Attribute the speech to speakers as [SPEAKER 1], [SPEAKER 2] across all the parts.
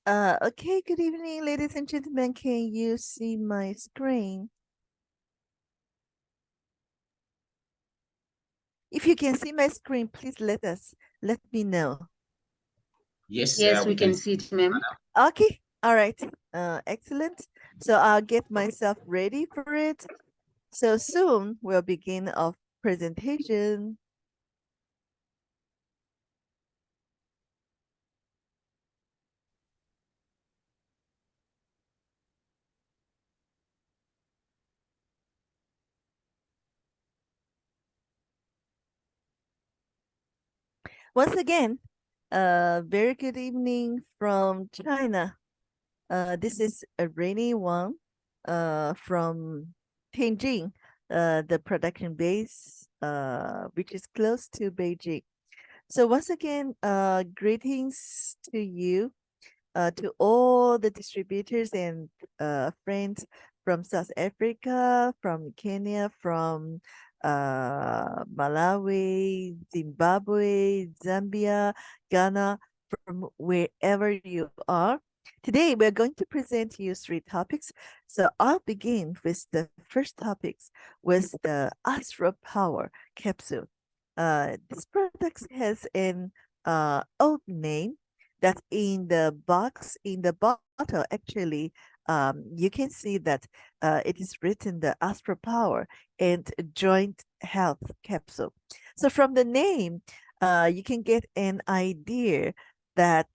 [SPEAKER 1] Okay, good evening, ladies and gentlemen. Can you see my screen? If you can see my screen, please let me know.
[SPEAKER 2] Yes,
[SPEAKER 3] Yes,
[SPEAKER 2] we
[SPEAKER 3] we can
[SPEAKER 2] can
[SPEAKER 3] see it, ma'am.
[SPEAKER 1] Okay, all right. Excellent. So I'll get myself ready for it. So soon we'll begin our presentation. Once again, very good evening from China. This is a rainy one from Tianjin, the production base, which is close to Beijing. So once again, greetings to you, to all the distributors and friends from South Africa, from Kenya, from Malawi, Zimbabwe, Zambia, Ghana, from wherever you are. Today, we're going to present you three topics. So I'll begin with the first topics with the Astro Power capsule. This product has an old name that in the box, in the bottle, actually, you can see that it is written the Astro Power and Joint Health Capsule. So from the name, you can get an idea that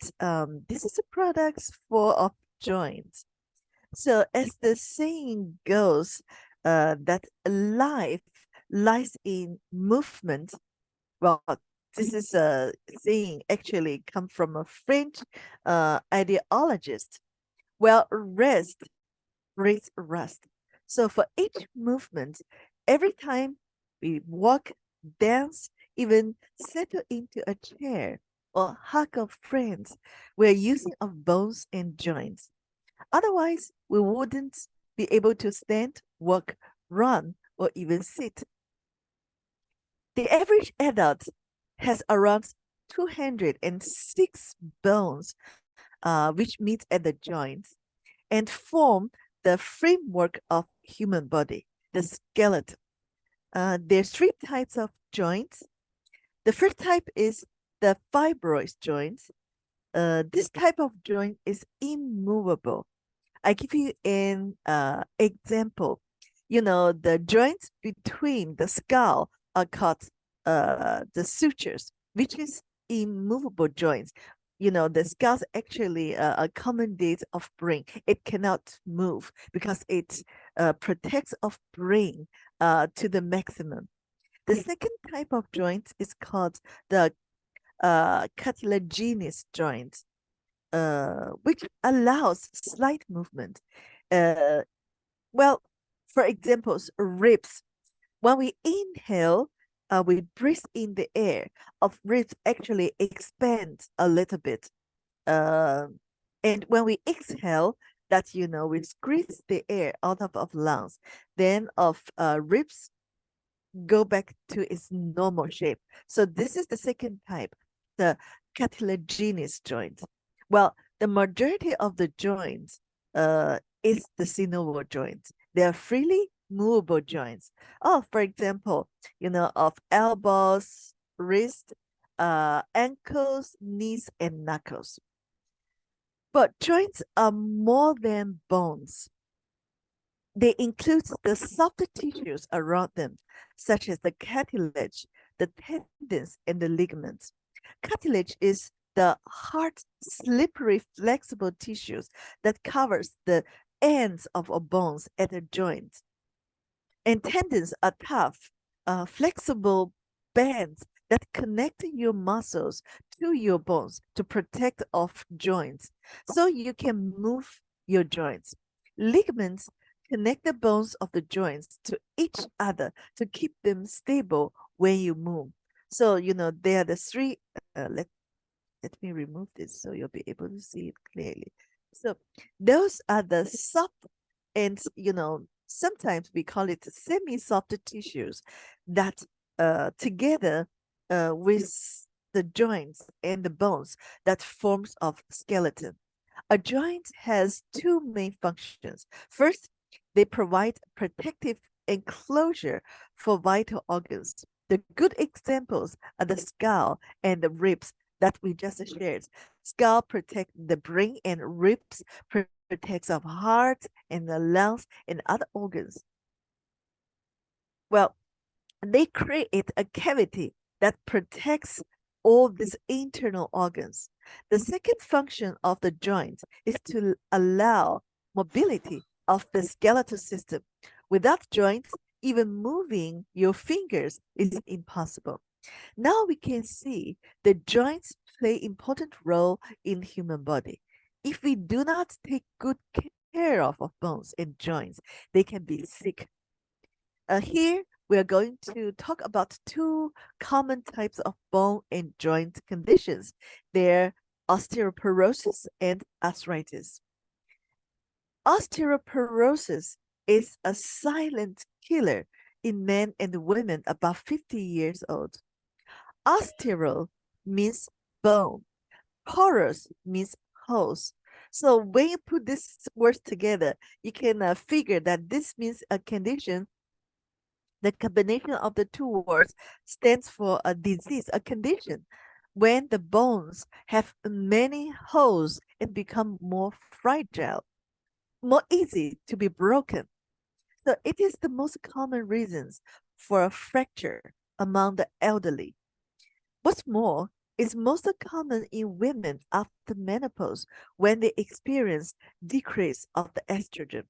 [SPEAKER 1] this is a product for of joints. So as the saying goes, that life lies in movement. Well, this is a saying actually come from a French ideologist. Well, rest breeds rust. So for each movement, every time we walk, dance, even settle into a chair or hug of friends, we're using of bones and joints. Otherwise, we wouldn't be able to stand, walk, run, or even sit. The average adult has around 206 bones, which meet at the joints and form the framework of human body, the skeleton. There's three types of joints. The first type is the fibrous joints. This type of joint is immovable. I give you an example. You know, the joints between the skull are called the sutures, which is immovable joints. You know, the skull's actually a commandate of brain. It cannot move because it protects of brain to the maximum. The second type of joint is called the cartilaginous joint, which allows slight movement. Uh, well, for examples, ribs. When we inhale, we breathe in the air. Of ribs actually expand a little bit. Uh, and when we exhale, that we squeeze the air out of lungs. Then of ribs go back to its normal shape. So this is the second type, the cartilaginous joint. Well, the majority of the joints is the synovial joints. They are freely movable joints. Oh, for example, of elbows, wrist, ankles, knees, and knuckles. But joints are more than bones. They include the softer tissues around them, such as the cartilage, the tendons, and the ligaments. Cartilage is the hard, slippery, flexible tissues that covers the ends of our bones at the joints. And tendons are tough, flexible bands that connect your muscles to your bones to protect off joints so you can move your joints. Ligaments connect the bones of the joints to each other to keep them stable when you move. So, there are the three. Let me remove this so you'll be able to see it clearly. So, those are the soft and, sometimes we call it semi-soft tissues that together with the joints and the bones that forms of skeleton. A joint has two main functions. First, they provide protective enclosure for vital organs. The good examples are the skull and the ribs that we just shared. Skull protects the brain and ribs protects our heart and the lungs and other organs. Well, they create a cavity that protects all these internal organs. The second function of the joint is to allow mobility of the skeletal system. Without joints, even moving your fingers is impossible. Now we can see the joints play important role in human body. If we do not take good care of bones and joints, they can be sick. Here, we are going to talk about two common types of bone and joint conditions. They're osteoporosis and arthritis. Osteoporosis is a silent killer in men and women above 50 years old. Osteo means bone. Porous means holes. So when you put these words together, you can figure that this means a condition. The combination of the two words stands for a disease, a condition, when the bones have many holes and become more fragile, more easy to be broken. So it is the most common reasons for a fracture among the elderly. What's more, it's most common in women after menopause when they experience decrease of the estrogen.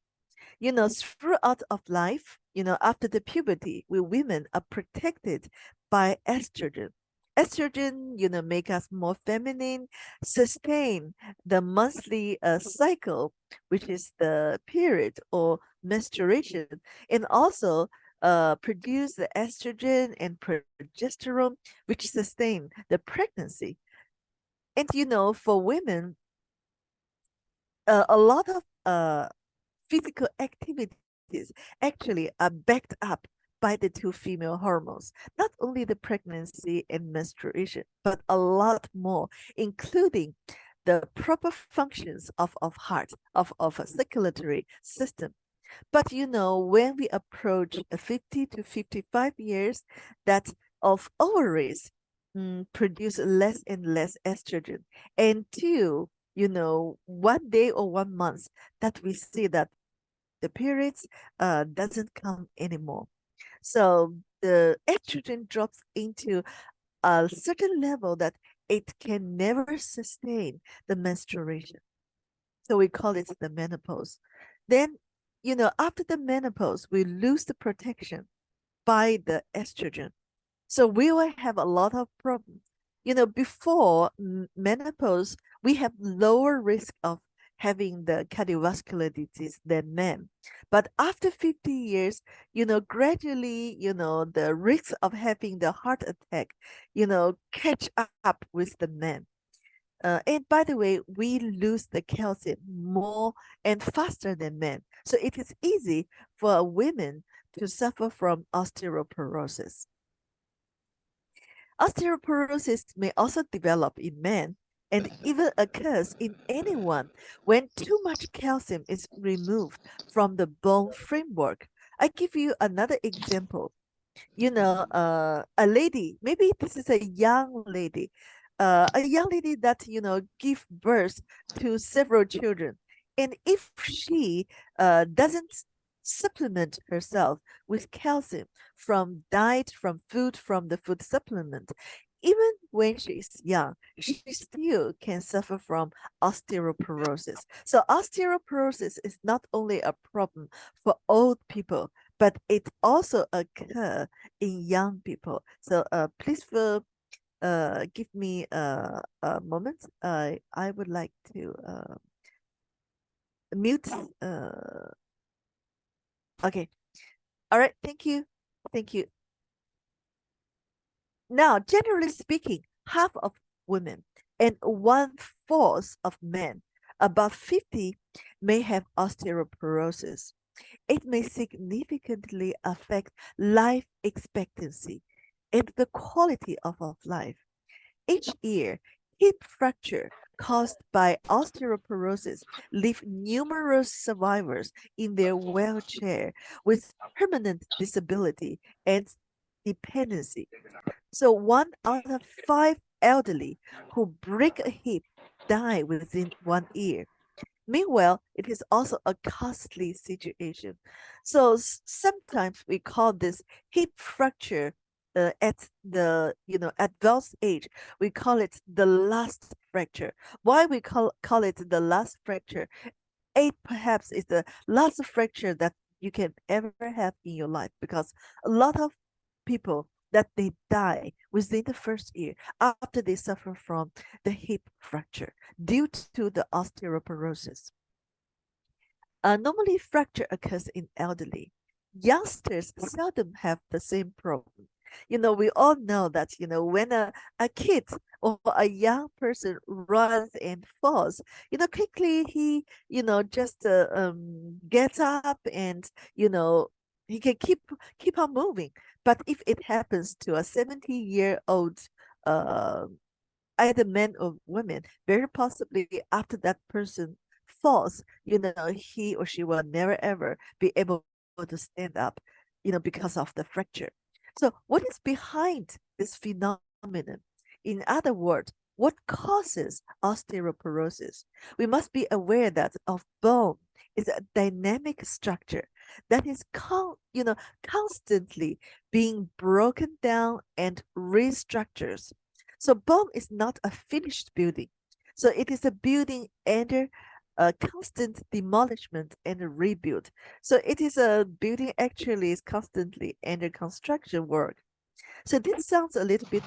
[SPEAKER 1] Throughout of life, after the puberty, we women are protected by estrogen. Estrogen, make us more feminine, sustain the monthly cycle, which is the period or menstruation, and also produce the estrogen and progesterone, which sustain the pregnancy. And for women, a lot of physical activities actually are backed up by the two female hormones, not only the pregnancy and menstruation, but a lot more, including the proper functions of heart, of a circulatory system. But when we approach 50 to 55 years, that of ovaries produce less and less estrogen. And two, one day or 1 month that we see that the periods doesn't come anymore. So the estrogen drops into a certain level that it can never sustain the menstruation. So we call it the menopause. Then, after the menopause, we lose the protection by the estrogen. So we will have a lot of problems. Before menopause, we have lower risk of having the cardiovascular disease than men. But after 50 years, gradually, the risk of having the heart attack, catch up with the men. And by the way, we lose the calcium more and faster than men. So it is easy for women to suffer from osteoporosis. Osteoporosis may also develop in men and even occurs in anyone when too much calcium is removed from the bone framework. I give you another example. A lady, maybe this is a young lady that, give birth to several children. And if she doesn't supplement herself with calcium from diet, from food, from the food supplement, even when she is young, she still can suffer from osteoporosis. So osteoporosis is not only a problem for old people, but it also occur in young people. So please give me a moment. I would like to mute. Okay. All right. Thank you. Thank you. Now, generally speaking, half of women and 1/4 of men above 50 may have osteoporosis. It may significantly affect life expectancy and the quality of life. Each year, Hip fracture caused by osteoporosis leave numerous survivors in their wheelchair with permanent disability and dependency. So 1 out of 5 elderly who break a hip die within 1 year. Meanwhile, it is also a costly situation. So sometimes we call this hip fracture at the advanced age. We call it the last fracture. Why we call it the last fracture? It perhaps is the last fracture that you can ever have in your life, because a lot of people that they die within the first year after they suffer from the hip fracture due to the osteoporosis. Normally, fracture occurs in elderly. Youngsters seldom have the same problem. We all know that, when a kid or a young person runs and falls, quickly he, just gets up and, he can keep on moving. But if it happens to a 70-year-old uh, either men or women, very possibly after that person falls, he or she will never ever be able to stand up, because of the fracture. So, what is behind this phenomenon? In other words, what causes osteoporosis? We must be aware that of bone is a dynamic structure that is constantly being broken down and restructures. So bone is not a finished building. So it is a building under constant demolishment and rebuild. So it is a building actually is constantly under construction work. So this sounds a little bit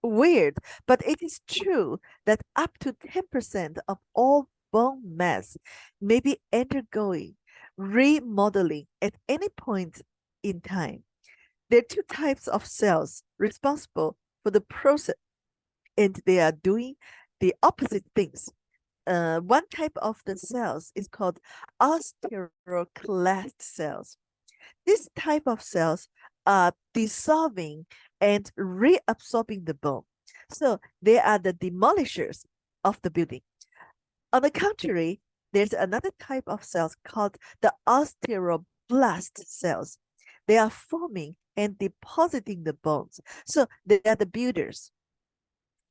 [SPEAKER 1] weird, but it is true that up to 10% of all bone mass may be undergoing remodeling at any point in time. There are two types of cells responsible for the process, and they are doing the opposite things. One type of the cells is called osteoclast cells. This type of cells are dissolving and reabsorbing the bone. So they are the demolishers of the building. On the contrary, there's another type of cells called the osteoblast cells. They are forming and depositing the bones. So they are the builders.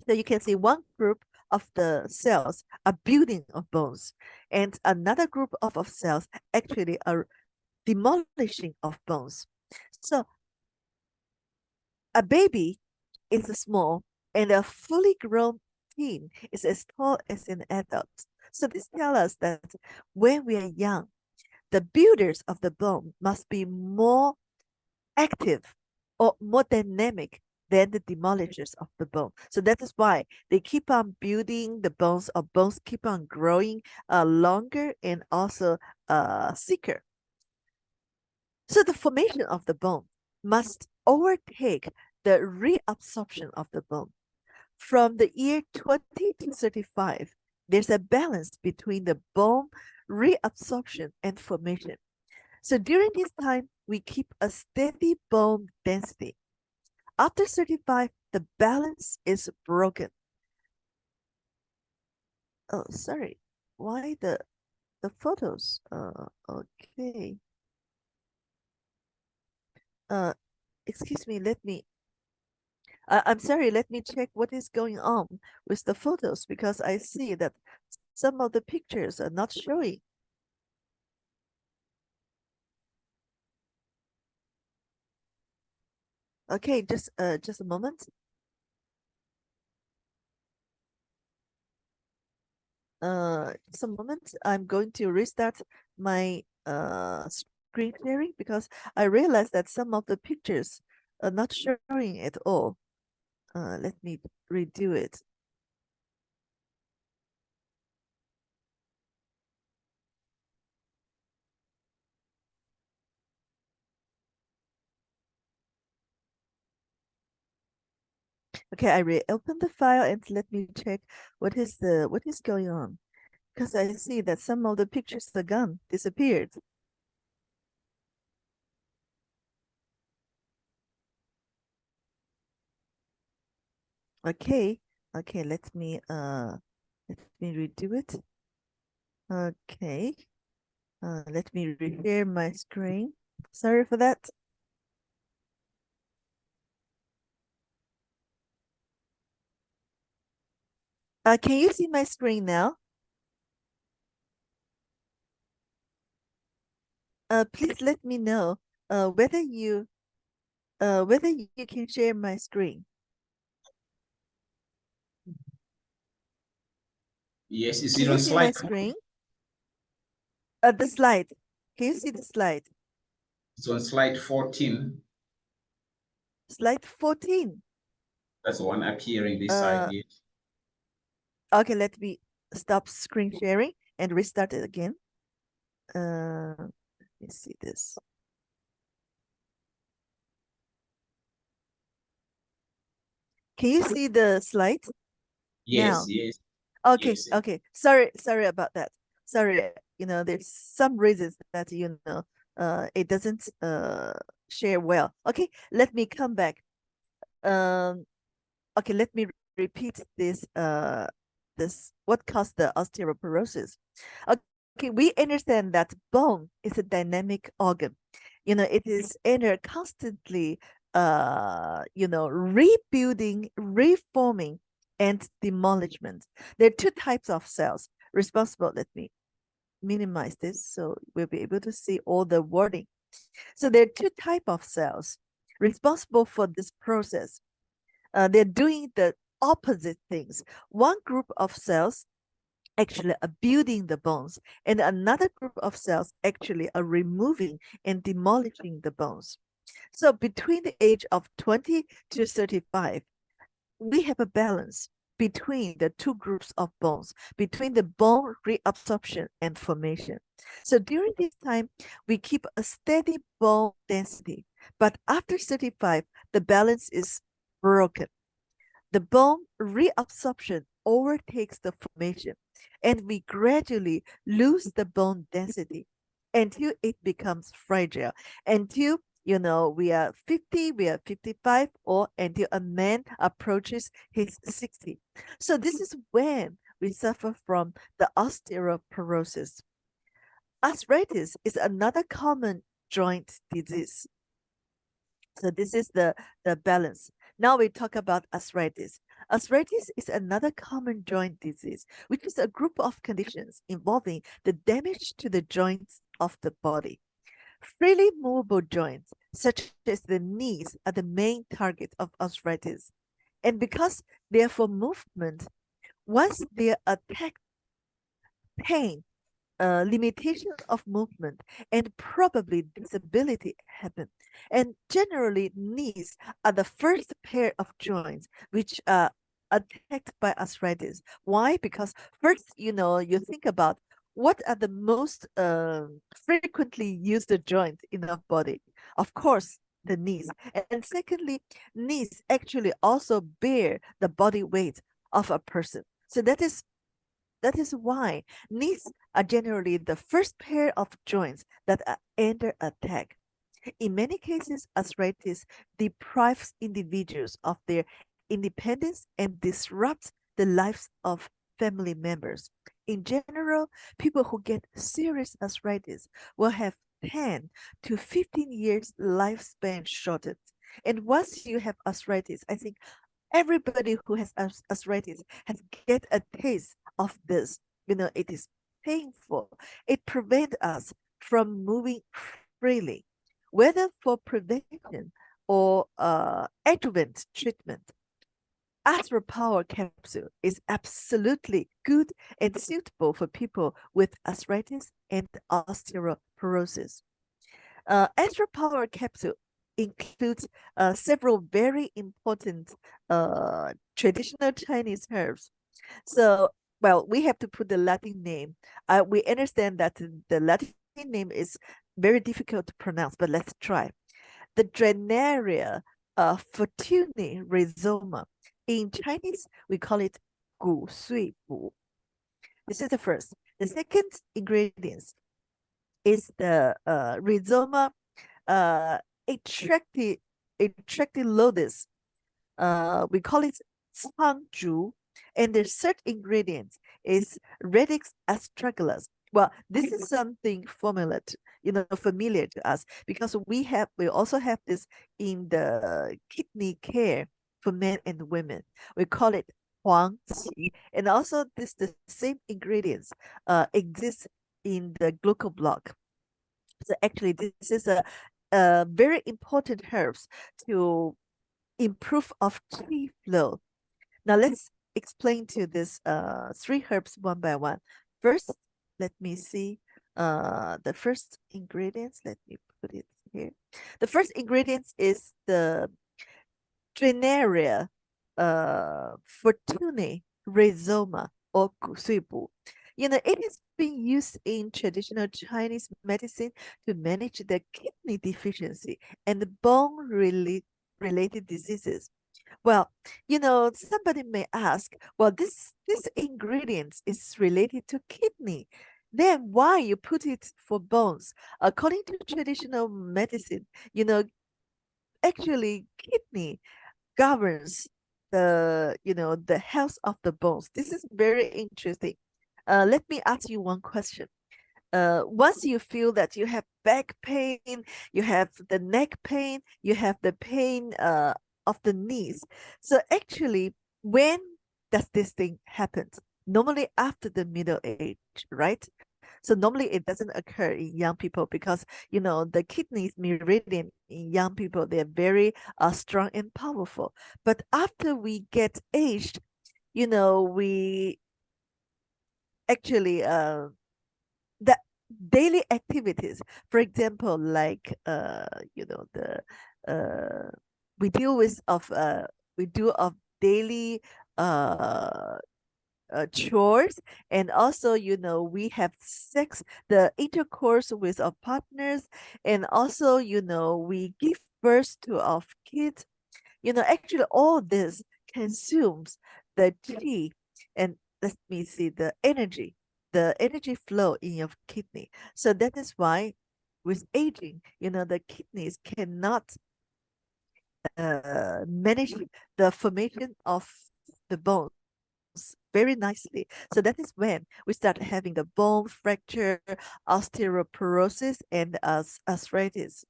[SPEAKER 1] So you can see one group of the cells are building of bones, and another group of cells actually are demolishing of bones. So a baby is small, and a fully grown teen is as tall as an adult. So this tells us that when we are young, the builders of the bone must be more active or more dynamic than the demolishers of the bone. So that is why they keep on building the bones, or bones keep on growing longer and also thicker. So the formation of the bone must overtake the reabsorption of the bone. From the year 20 to 35, there's a balance between the bone reabsorption and formation. So during this time, we keep a steady bone density. After 35, the balance is broken. Oh, sorry. Why the photos? Okay. Uh, excuse me. I'm sorry. Let me check what is going on with the photos, because I see that some of the pictures are not showing. Okay, just a moment. Just a moment. I'm going to restart my screen sharing, because I realized that some of the pictures are not showing at all. Let me redo it. Okay, I reopened the file, and let me check what is going on, because I see that some of the pictures are gone, disappeared. Okay, Okay, let me redo it. Okay. Let me share my screen. Sorry for that. Can you see my screen now? Please let me know whether you can share my screen.
[SPEAKER 2] Yes, is
[SPEAKER 1] Can
[SPEAKER 2] it
[SPEAKER 1] you
[SPEAKER 2] on
[SPEAKER 1] see my
[SPEAKER 2] slide?
[SPEAKER 1] screen? The slide. Can you see the slide?
[SPEAKER 2] It's on slide 14.
[SPEAKER 1] Slide 14.
[SPEAKER 2] That's the one appearing this side
[SPEAKER 1] Uh,
[SPEAKER 2] here.
[SPEAKER 1] okay, let me stop screen sharing and restart it again. Let me see this. Can you see the slide
[SPEAKER 2] Yes,
[SPEAKER 1] now?
[SPEAKER 2] yes,
[SPEAKER 1] Okay,
[SPEAKER 2] yes.
[SPEAKER 1] okay. Sorry about that. Sorry, there's some reasons that it doesn't share well. Okay, let me come back. Um, okay, let me repeat this what caused the osteoporosis. Okay, we understand that bone is a dynamic organ. It is constantly rebuilding, reforming, and demolishment. There are two types of cells responsible. Let me minimize this so we'll be able to see all the wording. So there are two types of cells responsible for this process. They're doing the opposite things. One group of cells actually are building the bones, and another group of cells actually are removing and demolishing the bones. So between the age of 20 to 35, we have a balance between the two groups of bones, between the bone reabsorption and formation. So during this time, we keep a steady bone density, but after 35, the balance is broken. The bone reabsorption overtakes the formation, and we gradually lose the bone density until it becomes fragile, until we are 50, we are 55, or until a man approaches his 60. So this is when we suffer from the osteoporosis. Arthritis is another common joint disease. So this is the balance. Now we talk about arthritis. Arthritis is another common joint disease, which is a group of conditions involving the damage to the joints of the body. Freely movable joints, such as the knees, are the main target of arthritis. And because they are for movement, once they are attacked, pain, limitation of movement, and probably disability happen. And generally, knees are the first pair of joints which are attacked by arthritis. Why? Because first, you think about what are the most frequently used joint in our body. Of course, the knees. And secondly, knees actually also bear the body weight of a person. So that is why knees are generally the first pair of joints that are under attack. In many cases, arthritis deprives individuals of their independence and disrupts the lives of family members. In general, people who get serious arthritis will have 10 to 15 years lifespan shortened. And once you have arthritis, I think everybody who has arthritis has get a taste of this. It is painful. It prevents us from moving freely, whether for prevention or adjuvant treatment. Astro Power Capsule is absolutely good and suitable for people with arthritis and osteoporosis. Astro Power Capsule includes several very important traditional Chinese herbs. So, well, we have to put the Latin name. We understand that the Latin name is very difficult to pronounce, but let's try. The Drenaria fortuni rhizoma. In Chinese, we call it gu sui bu. This is the first. The second ingredient is the rhizoma attractive lotus. We call it Cangzhu. And the third ingredient is Radix astragalus. Well, this is something familiar to us because we also have this in the kidney care for men and women. We call it Huang Qi. And also the same ingredients exist in the glucoblock. So actually this is a very important herbs to improve of qi flow. Now let's explain to this three herbs one by one. First, let me see the first ingredients. Let me put it here. The first ingredients is the Trinaria fortunae rhizoma or 骨碎补. It is being used in traditional Chinese medicine to manage the kidney deficiency and the bone related diseases. Well, somebody may ask, well, this ingredient is related to kidney. Then why you put it for bones? According to traditional medicine, actually kidney governs the health of the bones. This is very interesting. Let me ask you one question. Once you feel that you have back pain, you have the neck pain, you have the pain of the knees. So actually, when does this thing happen? Normally after the middle age, right? So normally it doesn't occur in young people because the kidneys meridian in young people, they're very strong and powerful. But after we get aged, we actually the daily activities, for example, like the uh we deal with of we do of daily uh chores, and also we have sex, the intercourse with our partners, and also we give birth to our kids. Actually all this consumes the chi, and let me see the energy flow in your kidney. So that is why with aging, the kidneys cannot manage the formation of the bones very nicely. So that is when we start having the bone fracture, osteoporosis, and arthritis.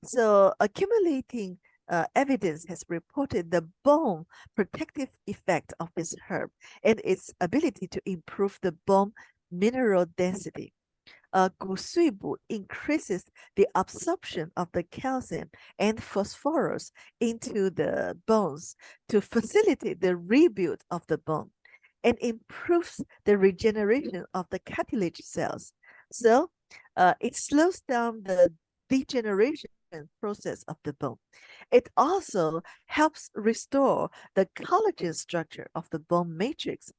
[SPEAKER 1] So accumulating evidence has reported the bone protective effect of this herb and its ability to improve the bone mineral density. 骨碎补 increases the absorption of the calcium and phosphorus into the bones to facilitate the rebuild of the bone and improves the regeneration of the cartilage cells. So it slows down the degeneration process of the bone. It also helps restore the collagen structure of the bone matrix.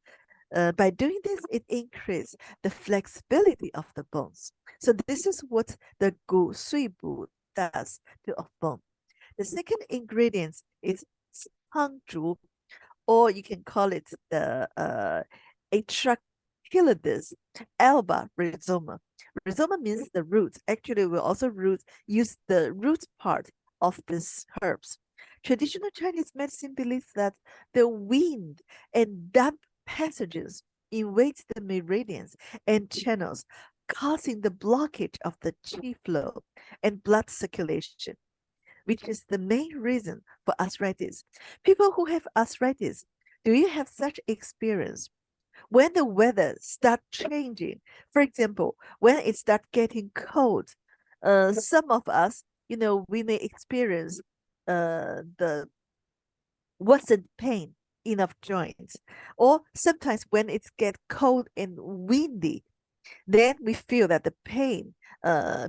[SPEAKER 1] By doing this, it increases the flexibility of the bones. So this is what the 骨碎补 does to a bone. The second ingredient is 苍竹, or you can call it the Atrachylides alba rhizoma. Rhizoma means the roots. Actually, we also use the root part of these herbs. Traditional Chinese medicine believes that the wind and damp passages invade the meridians and channels, causing the blockage of the qi flow and blood circulation, which is the main reason for arthritis. People who have arthritis, do you have such experience? When the weather start changing, for example, when it start getting cold, some of us, we may experience the worsened pain in our joints, or sometimes when it gets cold and windy, then we feel that the pain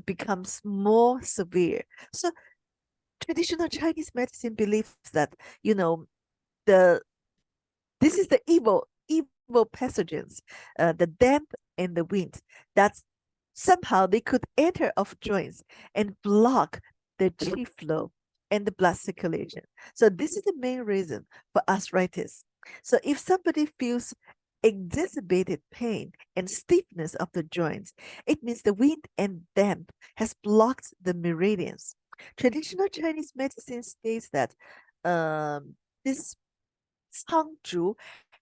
[SPEAKER 1] becomes more severe. So traditional Chinese medicine believes that the this is the evil pathogens, the damp and the wind, that somehow they could enter of joints and block the qi flow and the blood circulation. So this is the main reason for arthritis. So if somebody feels exacerbated pain and stiffness of the joints, it means the wind and damp has blocked the meridians. Traditional Chinese medicine states that this 苍竹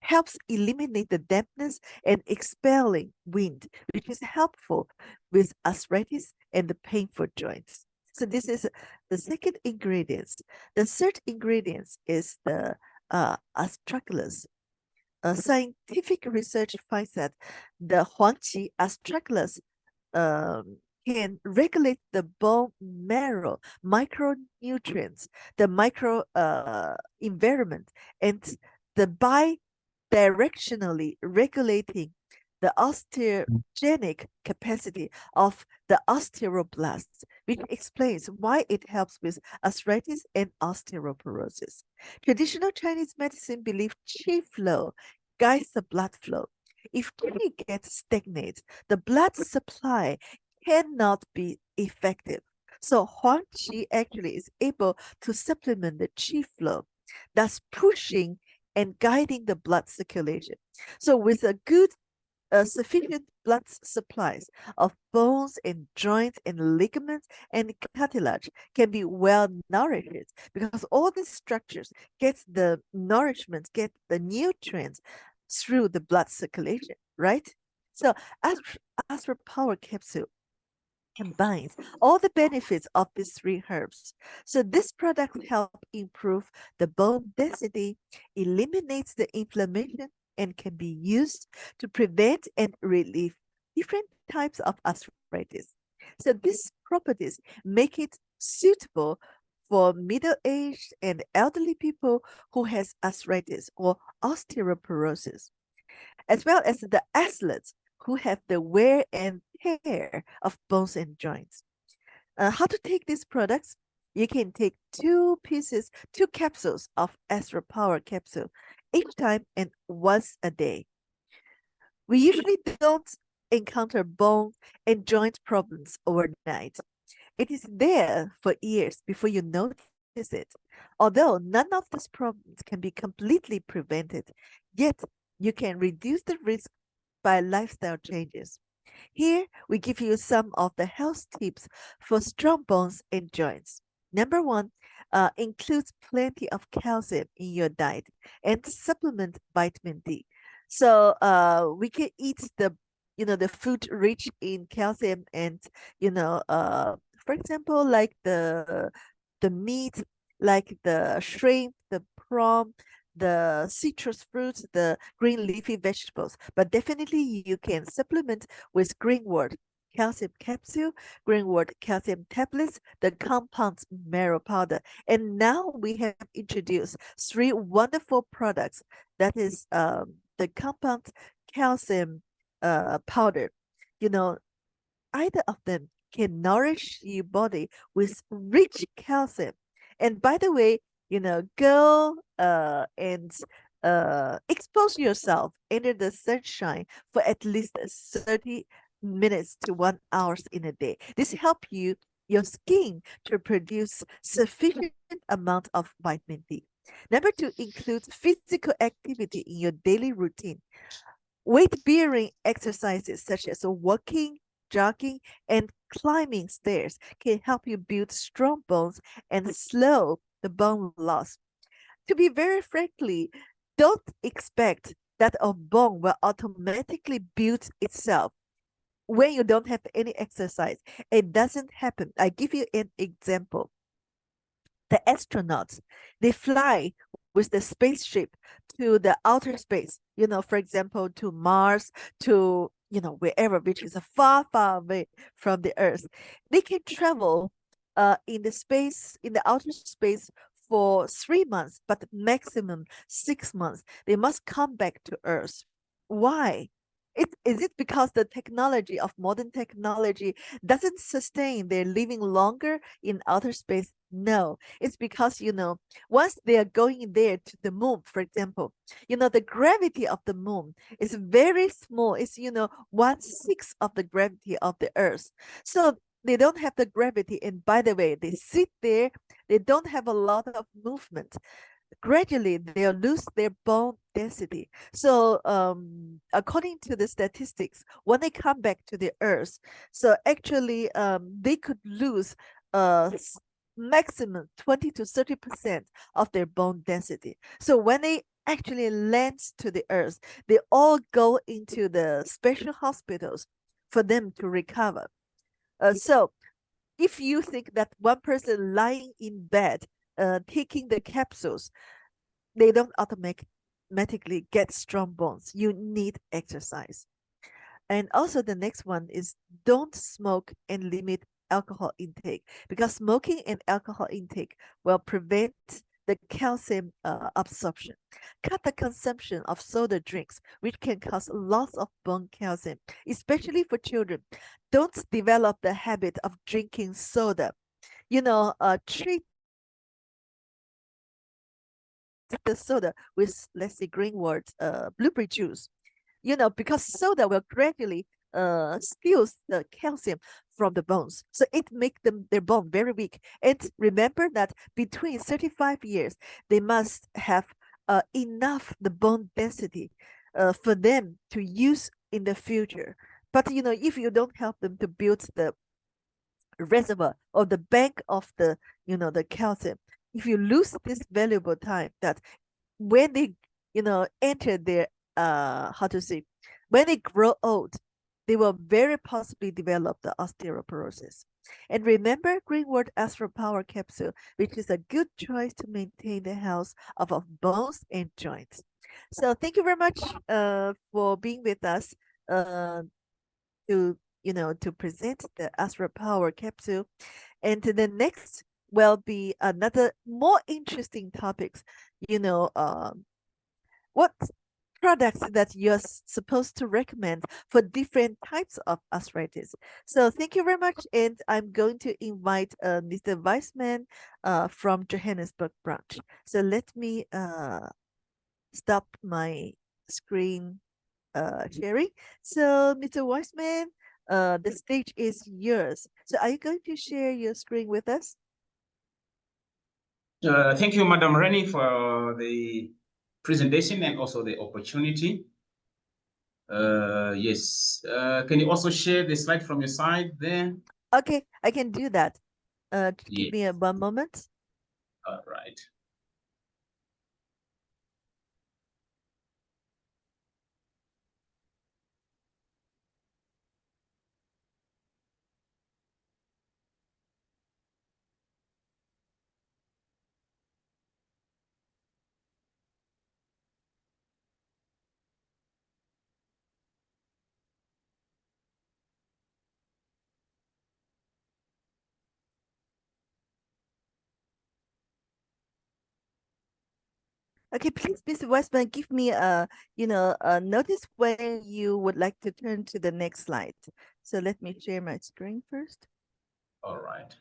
[SPEAKER 1] helps eliminate the dampness and expelling wind, which is helpful with arthritis and the painful joints. So this is the second ingredient. The third ingredient is the astragalus. Scientific research finds that the Huangqi astragalus can regulate the bone marrow micronutrients, the micro environment, and the bidirectionally regulating the osteogenic capacity of the osteoblasts, which explains why it helps with arthritis and osteoporosis. Traditional Chinese medicine believes qi flow guides the blood flow. If qi gets stagnant, the blood supply cannot be effective. So Huang Qi actually is able to supplement the qi flow, thus pushing and guiding the blood circulation. So with a good sufficient blood supplies of bones and joints and ligaments and cartilage can be well nourished, because all these structures get the nourishment, get the nutrients through the blood circulation, right? So as for Power Capsule combines all the benefits of these three herbs. So this product helps improve the bone density, eliminates the inflammation, and can be used to prevent and relieve different types of arthritis. So these properties make it suitable for middle-aged and elderly people who has arthritis or osteoporosis, as well as the athletes who have the wear and tear of bones and joints. How to take these products? You can take two capsules of Astro Power Capsule each time and once a day. We usually don't encounter bone and joint problems overnight. It is there for years before you notice it. Although none of these problems can be completely prevented, yet you can reduce the risk by lifestyle changes. Here, we give you some of the health tips for strong bones and joints. Number one, includes plenty of calcium in your diet and supplement vitamin D. So we can eat the food rich in calcium and, for example, like the meat, like the shrimp, the prawn, the citrus fruits, the green leafy vegetables. But definitely you can supplement with greenwood calcium capsule, greenwood calcium tablets, the compound marrow powder. And now we have introduced three wonderful products. That is the compound calcium powder. Either of them can nourish your body with rich calcium. And by the way, go and expose yourself under the sunshine for at least 30 minutes to 1 hour in a day. This helps your skin to produce sufficient amount of vitamin D. Number two, includes physical activity in your daily routine. Weight-bearing exercises such as walking, jogging, and climbing stairs can help you build strong bones and slow the bone loss. To be very frankly, don't expect that a bone will automatically build itself when you don't have any exercise. It doesn't happen. I give you an example. The astronauts, they fly with the spaceship to the outer space, for example, to Mars, to, wherever, which is far, far away from the Earth. They can travel in the outer space for 3 months, but maximum 6 months. They must come back to Earth. Why? Is it because the technology of modern technology doesn't sustain their living longer in outer space? No, it's because, once they are going there to the moon, for example, the gravity of the moon is very small. It's, 1/6 of the gravity of the Earth. So they don't have the gravity. And by the way, they sit there, they don't have a lot of movement. Gradually they'll lose their bone density. So according to the statistics, when they come back to the Earth, so actually they could lose maximum 20 to 30% of their bone density. So when they actually lands to the earth. They all go into the special hospitals for them to recover. So if you think that one person lying in bed taking the capsules, they don't automatically get strong bones. You need exercise. And also the next one is don't smoke and limit alcohol intake, because smoking and alcohol intake will prevent the calcium absorption. Cut the consumption of soda drinks, which can cause loss of bone calcium, especially for children. Don't develop the habit of drinking soda. Treat the soda with, let's say, green words, blueberry juice, because soda will gradually steals the calcium from the bones. So it makes their bone very weak. And remember that between 35 years, they must have enough the bone density for them to use in the future. But if you don't help them to build the reservoir or the bank of the calcium, if you lose this valuable time, that when they enter their how to say, when they grow old, they will very possibly develop the osteoporosis. And remember Greenwood Astro Power Capsule, which is a good choice to maintain the health of our bones and joints. So thank you very much for being with us to present the Astro Power Capsule. And the next will be another more interesting topics. What products that you're supposed to recommend for different types of arthritis. So thank you very much. And I'm going to invite Mr. Wiseman from Johannesburg branch. So let me stop my screen sharing. So Mr. Wiseman, the stage is yours. So are you going to share your screen with us?
[SPEAKER 2] Thank you, Madam Rennie, for the presentation and also the opportunity. Yes. Can you also share the slide from your side there?
[SPEAKER 1] Okay, I can do that. Give me one moment.
[SPEAKER 2] All right.
[SPEAKER 1] Okay, please, Mr. Westman, give me a notice when you would like to turn to the next slide. So let me share my screen first.
[SPEAKER 2] All right.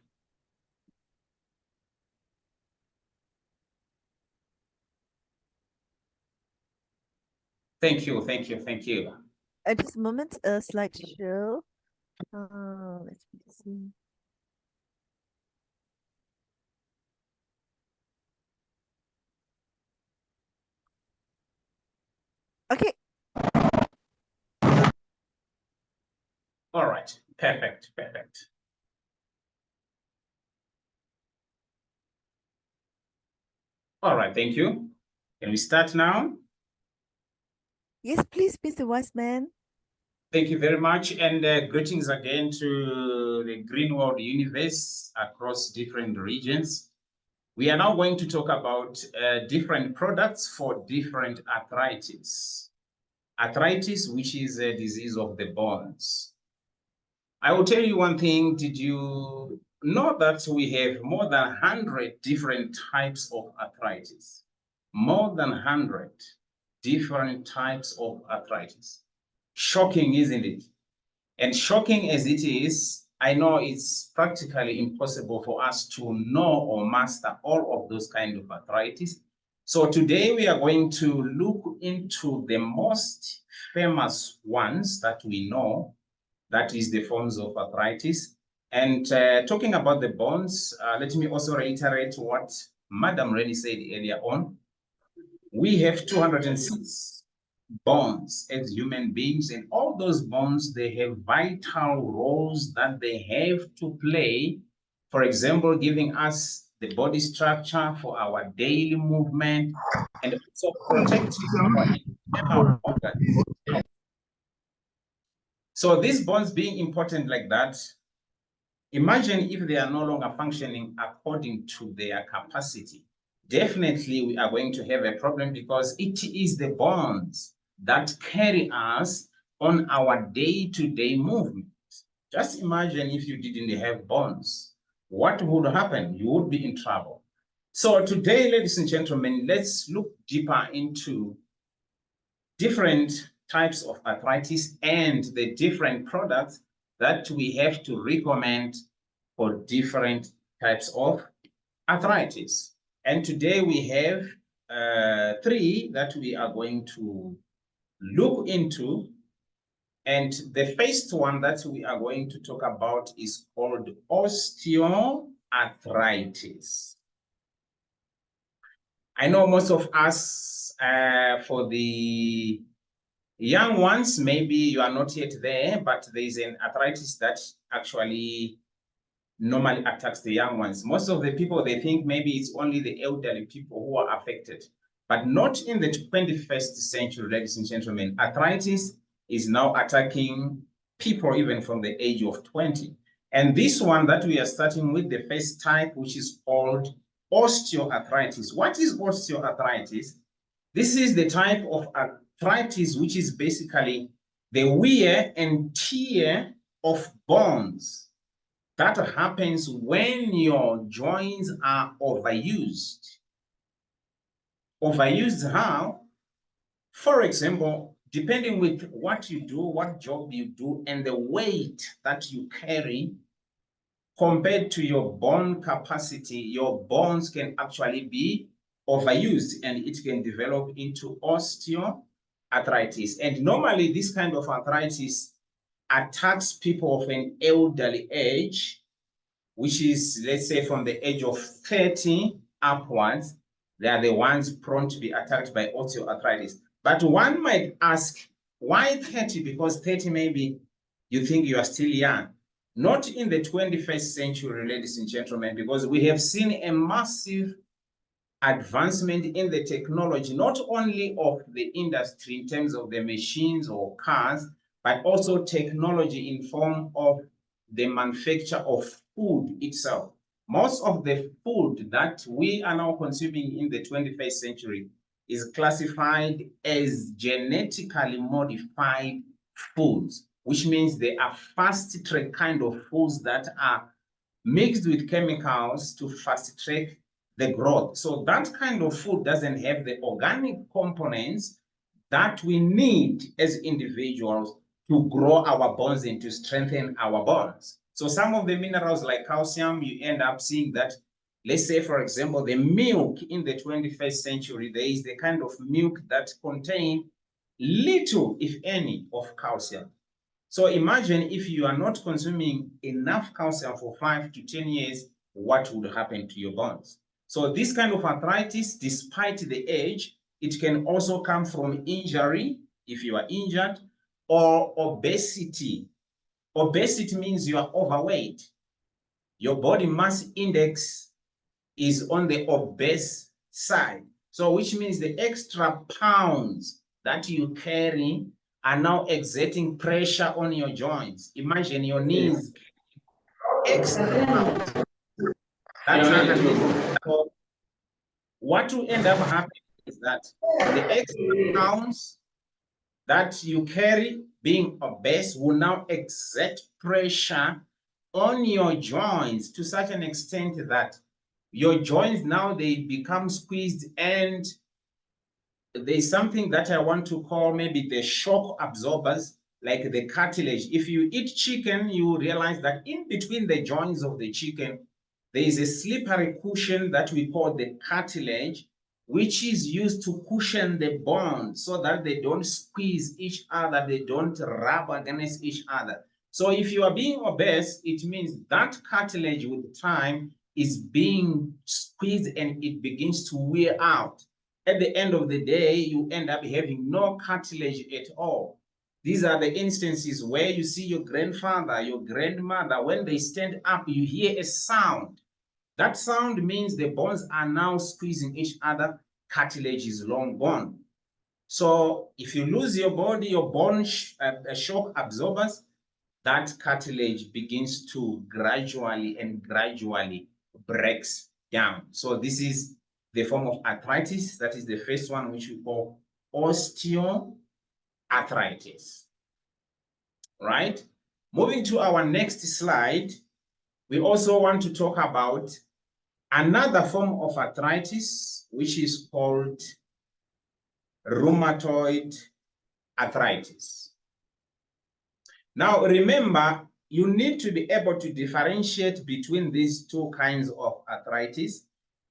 [SPEAKER 2] Thank you, thank you, thank you.
[SPEAKER 1] Just a moment, slideshow. Let me see. Okay.
[SPEAKER 2] All right, perfect, perfect. All right, thank you. Can we start now?
[SPEAKER 1] Yes, please, Mr. Wiseman.
[SPEAKER 2] Thank you very much, and greetings again to the Greenwood universe across different regions. We are now going to talk about different products for different arthritis. Arthritis, which is a disease of the bones. I will tell you one thing. Did you know that we have more than 100 different types of arthritis? More than 100 different types of arthritis. Shocking, isn't it? And shocking as it is, I know it's practically impossible for us to know or master all of those kind of arthritis. So today we are going to look into the most famous ones that we know, that is the forms of arthritis. And talking about the bones, let me also reiterate what Madam Rennie said earlier on. We have 206 bones as human beings, and all those bones, they have vital roles that they have to play. For example, giving us the body structure, for our daily movement, and also protecting our internal organs. So these bones being important like that, imagine if they are no longer functioning according to their capacity. Definitely we are going to have a problem, because it is the bones that carry us on our day-to-day movement. Just imagine if you didn't have bones, what would happen? You would be in trouble. So today, ladies and gentlemen, let's look deeper into different types of arthritis and the different products that we have to recommend for different types of arthritis. And today we have three that we are going to look into. And the first one that we are going to talk about is called osteoarthritis. I know most of us, for the young ones, maybe you are not yet there, but there is an arthritis that actually normally attacks the young ones. Most of the people, they think maybe it's only the elderly people who are affected, but not in the 21st century, ladies and gentlemen. Arthritis is now attacking people even from the age of 20. And this one that we are starting with, the first type, which is called osteoarthritis. What is osteoarthritis? This is the type of arthritis which is basically the wear and tear of bones that happens when your joints are overused. Overused how? For example, depending with what you do, what job you do, and the weight that you carry compared to your bone capacity, your bones can actually be overused, and it can develop into osteoarthritis. And normally this kind of arthritis attacks people of an elderly age, which is, let's say, from the age of 30 upwards. They are the ones prone to be attacked by osteoarthritis. But one might ask, why 30? Because 30, maybe you think you are still young. Not in the 21st century, ladies and gentlemen, because we have seen a massive advancement in the technology, not only of the industry in terms of the machines or cars, but also technology in form of the manufacture of food itself. Most of the food that we are now consuming in the 21st century is classified as genetically modified foods, which means they are fast track kind of foods that are mixed with chemicals to fast track the growth. So that kind of food doesn't have the organic components that we need as individuals to grow our bones and to strengthen our bones. So some of the minerals like calcium, you end up seeing that, let's say, for example, the milk in the 21st century, there is the kind of milk that contain little, if any, of calcium. So imagine if you are not consuming enough calcium for 5 to 10 years, what would happen to your bones? So this kind of arthritis, despite the age, it can also come from injury, if you are injured, or obesity. Obesity means you are overweight. Your body mass index is on the obese side. So which means the extra pounds that you carry are now exerting pressure on your joints. Imagine your knees. Extra pounds. That's so what will end up happening is that the extra pounds that you carry, being obese, will now exert pressure on your joints to such an extent that your joints now, they become squeezed, and there's something that I want to call maybe the shock absorbers, like the cartilage. If you eat chicken, you realize that in between the joints of the chicken, there is a slippery cushion that we call the cartilage, which is used to cushion the bones so that they don't squeeze each other, they don't rub against each other. So if you are being obese, it means that cartilage with time is being squeezed and it begins to wear out. At the end of the day, you end up having no cartilage at all. These are the instances where you see your grandfather, your grandmother, when they stand up, you hear a sound That sound means the bones are now squeezing each other, cartilage is long gone. So if you lose your body, your bone shock absorbers, that cartilage begins to gradually breaks down. So this is the form of arthritis. That is the first one, which we call osteoarthritis. Right? Moving to our next slide, we also want to talk about another form of arthritis, which is called rheumatoid arthritis. Now, remember, you need to be able to differentiate between these two kinds of arthritis.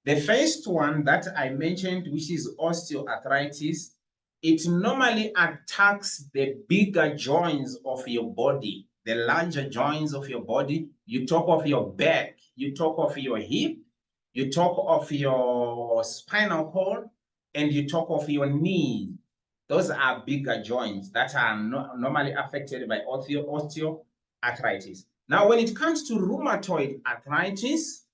[SPEAKER 2] The first one that I mentioned, which is osteoarthritis, it normally attacks the bigger joints of your body, the larger joints of your body. You talk of your back, you talk of your hip, you talk of your spinal cord, and you talk of your knee. Those are bigger joints that are normally affected by osteoarthritis. Now, when it comes to rheumatoid arthritis,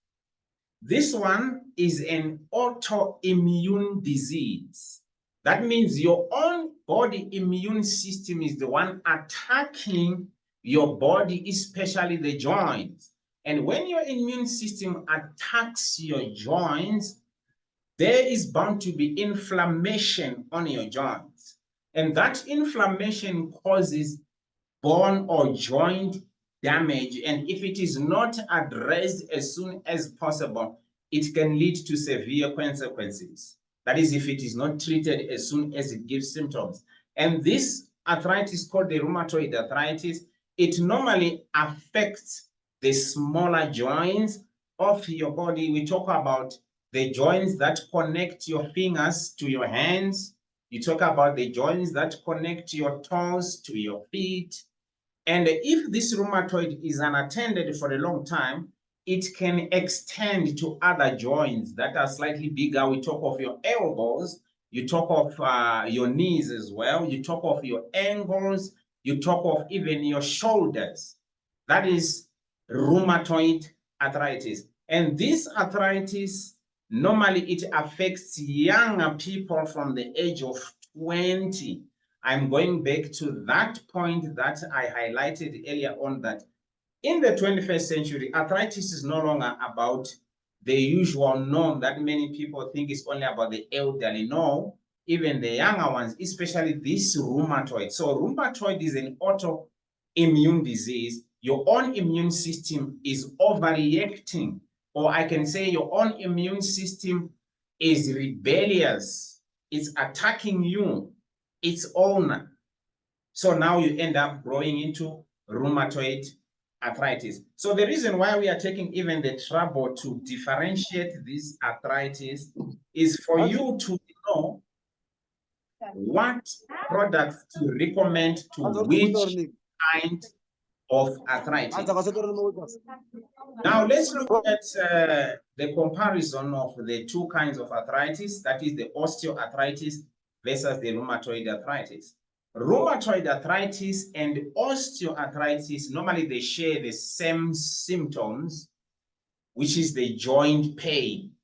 [SPEAKER 2] this one is an autoimmune disease. That means your own body immune system is the one attacking your body, especially the joints. And when your immune system attacks your joints, there is bound to be inflammation on your joints. And that inflammation causes bone or joint damage. And if it is not addressed as soon as possible, it can lead to severe consequences. That is, if it is not treated as soon as it gives symptoms. And this arthritis, called the rheumatoid arthritis, it normally affects the smaller joints of your body. We talk about the joints that connect your fingers to your hands. You talk about the joints that connect your toes to your feet. And if this rheumatoid is unattended for a long time, it can extend to other joints that are slightly bigger. We talk of your elbows, you talk of your knees as well, you talk of your ankles, you talk of even your shoulders. That is rheumatoid arthritis. And this arthritis, normally it affects younger people from the age of 20. I'm going back to that point that I highlighted earlier on, that in the 21st century, arthritis is no longer about the usual norm that many people think is only about the elderly. No, even the younger ones, especially this rheumatoid. So rheumatoid is an autoimmune disease. Your own immune system is overreacting, or I can say your own immune system is rebellious. It's attacking you, its owner. So now you end up growing into rheumatoid arthritis. So the reason why we are taking even the trouble to differentiate this arthritis is for you to know what products to recommend to which kind of arthritis. Now let's look at the comparison of the two kinds of arthritis, that is the osteoarthritis versus the rheumatoid arthritis. Rheumatoid arthritis and osteoarthritis, normally they share the same symptoms, which is the joint pain,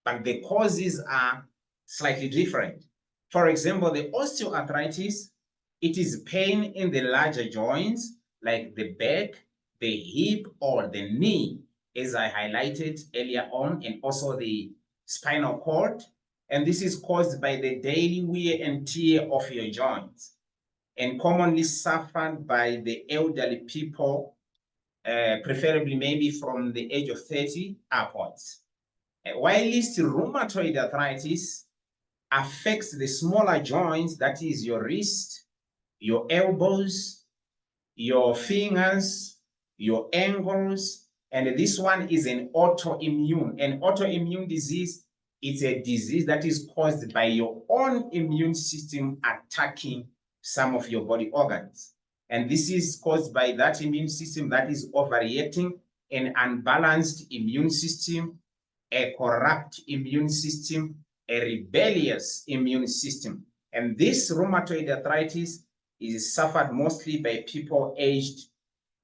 [SPEAKER 2] but the causes are slightly different. For example, the osteoarthritis, it is pain in the larger joints, like the back, the hip, or the knee, as I highlighted earlier on, and also the spinal cord. And this is caused by the daily wear and tear of your joints, and commonly suffered by the elderly people, preferably maybe from the age of 30 upwards. Whilst rheumatoid arthritis affects the smaller joints, that is your wrist, your elbows, your fingers, your ankles, and this one is an autoimmune. An autoimmune disease is a disease that is caused by your own immune system attacking some of your body organs. And this is caused by that immune system that is overreacting, an unbalanced immune system, a corrupt immune system, a rebellious immune system. And this rheumatoid arthritis is suffered mostly by people aged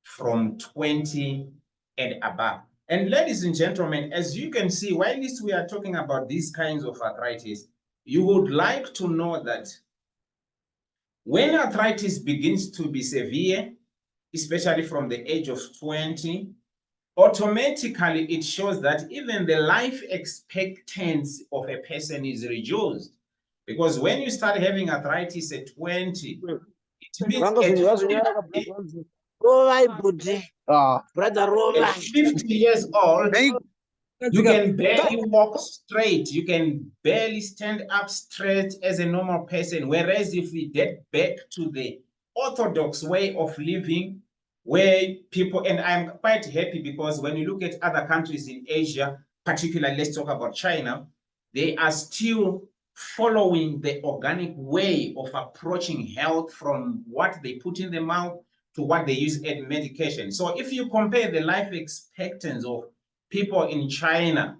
[SPEAKER 2] from 20 and above. And ladies and gentlemen, as you can see, while we are talking about these kinds of arthritis, you would like to know that when arthritis begins to be severe, especially from the age of 20, automatically it shows that even the life expectancy of a person is reduced. Because when you start having arthritis at 20, it means at 50 years old, you can barely walk straight. You can barely stand up straight as a normal person. Whereas if we get back to the orthodox way of living, where people, and I'm quite happy because when you look at other countries in Asia, particularly let's talk about China, they are still following the organic way of approaching health, from what they put in the mouth to what they use as medication. So if you compare the life expectancy of people in China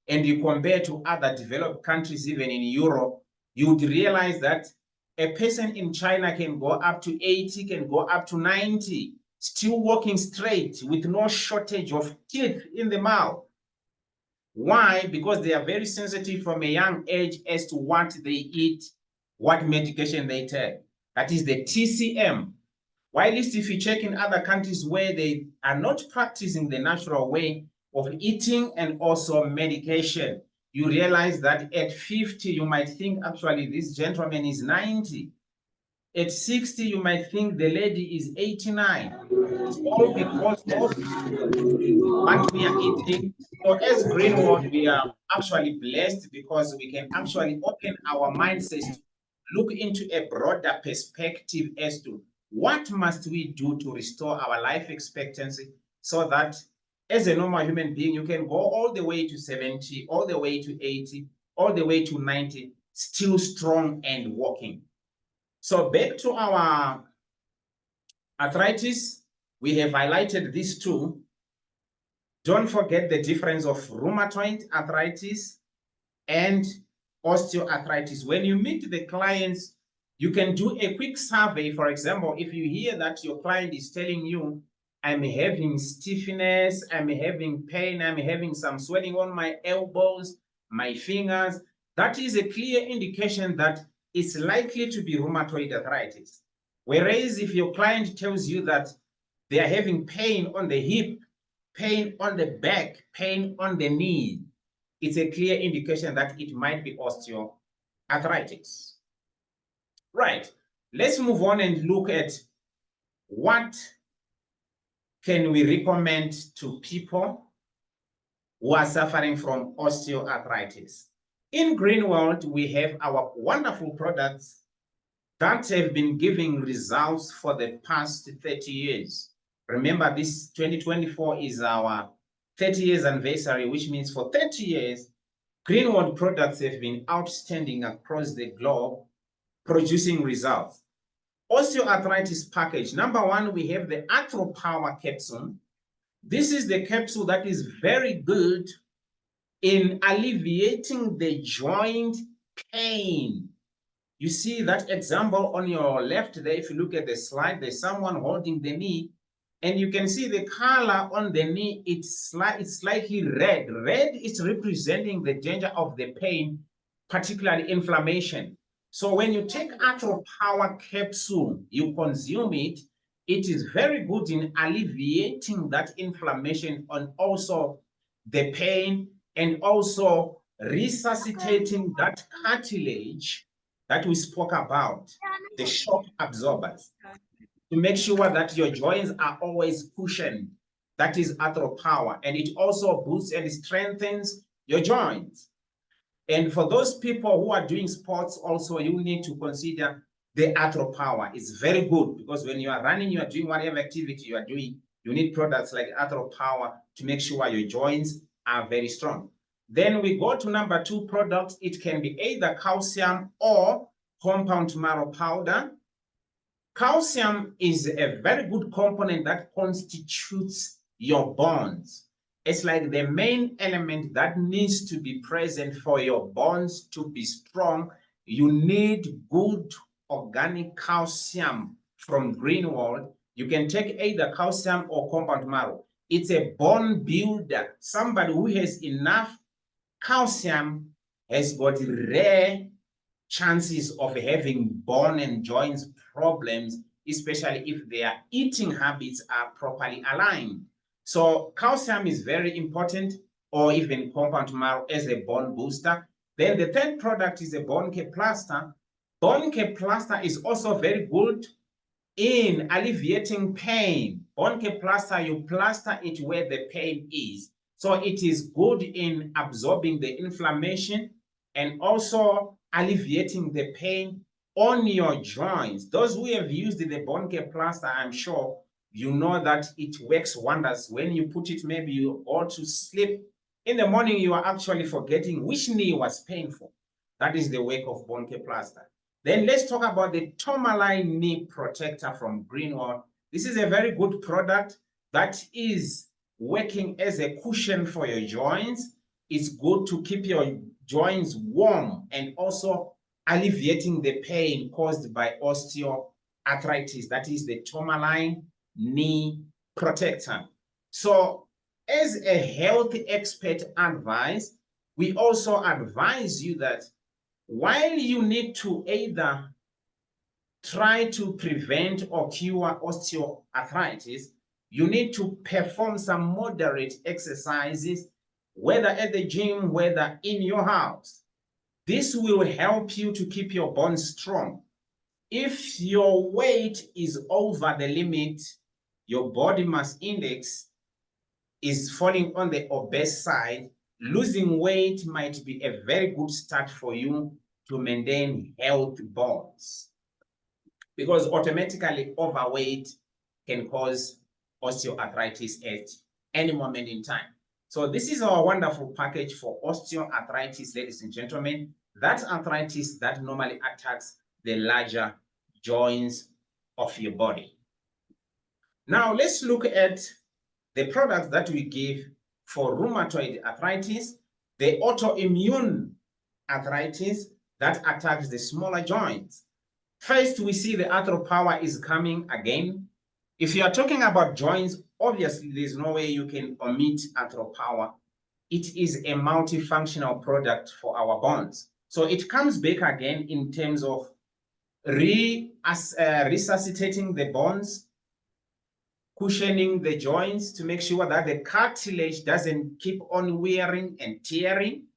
[SPEAKER 2] and you compare to other developed countries, even in Europe, you would realize that a person in China can go up to 80, can go up to 90, still walking straight with no shortage of teeth in the mouth. Why? Because they are very sensitive from a young age as to what they eat, what medication they take. That is the TCM. While if you check in other countries where they are not practicing the natural way of eating and also medication, you realize that at 50, you might think actually this gentleman is 90. At 60, you might think the lady is 89. It's all because of what we are eating. So as Greenwood, we are actually blessed because we can actually open our mindsets to look into a broader perspective as to what must we do to restore our life expectancy, so that as a normal human being, you can go all the way to 70, all the way to 80, all the way to 90, still strong and walking. So back to our arthritis, we have highlighted these two. Don't forget the difference of rheumatoid arthritis and osteoarthritis. When you meet the clients, you can do a quick survey. For example, if you hear that your client is telling you, I'm having stiffness, I'm having pain, I'm having some swelling on my elbows, my fingers, that is a clear indication that it's likely to be rheumatoid arthritis. Whereas if your client tells you that they are having pain on the hip, pain on the back, pain on the knee, it's a clear indication that it might be osteoarthritis. Right, let's move on and look at what can we recommend to people who are suffering from osteoarthritis. In Greenworld, we have our wonderful products that have been giving results for the past 30 years. Remember, this 2024 is our 30 years anniversary, which means for 30 years, Greenwood products have been outstanding across the globe, producing results. Osteoarthritis package. Number one, we have the Arthro Power capsule. This is the capsule that is very good in alleviating the joint pain. You see that example on your left there. If you look at the slide, there's someone holding the knee, and you can see the color on the knee, it's slightly red. Red is representing the danger of the pain, particularly inflammation. So when you take Arthro Power capsule, you consume it, it is very good in alleviating that inflammation and also the pain, and also resuscitating that cartilage that we spoke about, the shock absorbers, to make sure that your joints are always cushioned. That is Arthro Power, and it also boosts and strengthens your joints. And for those people who are doing sports also, you need to consider the Arthro Power. It's very good because when you are running, you are doing whatever activity you are doing, you need products like Arthro Power to make sure your joints are very strong. Then we go to number two product. It can be either calcium or compound marrow powder. Calcium is a very good component that constitutes your bones. It's like the main element that needs to be present for your bones to be strong. You need good organic calcium from Greenwood. You can take either calcium or compound marrow. It's a bone builder. Somebody who has enough calcium has got rare chances of having bone and joints problems, especially if their eating habits are properly aligned. So calcium is very important, or even compound marrow as a bone booster. Then the third product is a bone care plaster. Bone care plaster is also very good in alleviating pain. Bone care plaster, you plaster it where the pain is. So it is good in absorbing the inflammation and also alleviating the pain on your joints. Those who have used the bone care plaster, I'm sure you know that it works wonders. When you put it, maybe you ought to sleep. In the morning, you are actually forgetting which knee was painful. That is the work of bone care plaster. Then let's talk about the Tourmaline Knee Protector from Greenwood. This is a very good product that is working as a cushion for your joints. It's good to keep your joints warm and also alleviating the pain caused by osteoarthritis. That is the Tourmaline Knee Protector. So as a health expert advice, we also advise you that while you need to either try to prevent or cure osteoarthritis, you need to perform some moderate exercises, whether at the gym, whether in your house. This will help you to keep your bones strong. If your weight is over the limit, your body mass index is falling on the obese side, losing weight might be a very good start for you to maintain healthy bones, because automatically overweight can cause osteoarthritis at any moment in time. So this is our wonderful package for osteoarthritis, ladies and gentlemen. That's arthritis that normally attacks the larger joints of your body. Now let's look at the products that we give for rheumatoid arthritis, the autoimmune arthritis that attacks the smaller joints. First, we see the arthropower is coming again. If you are talking about joints, obviously there's no way you can omit arthropower. It is a multifunctional product for our bones. So it comes back again in terms of resuscitating the bones, cushioning the joints to make sure that the cartilage doesn't keep on wearing and tearing,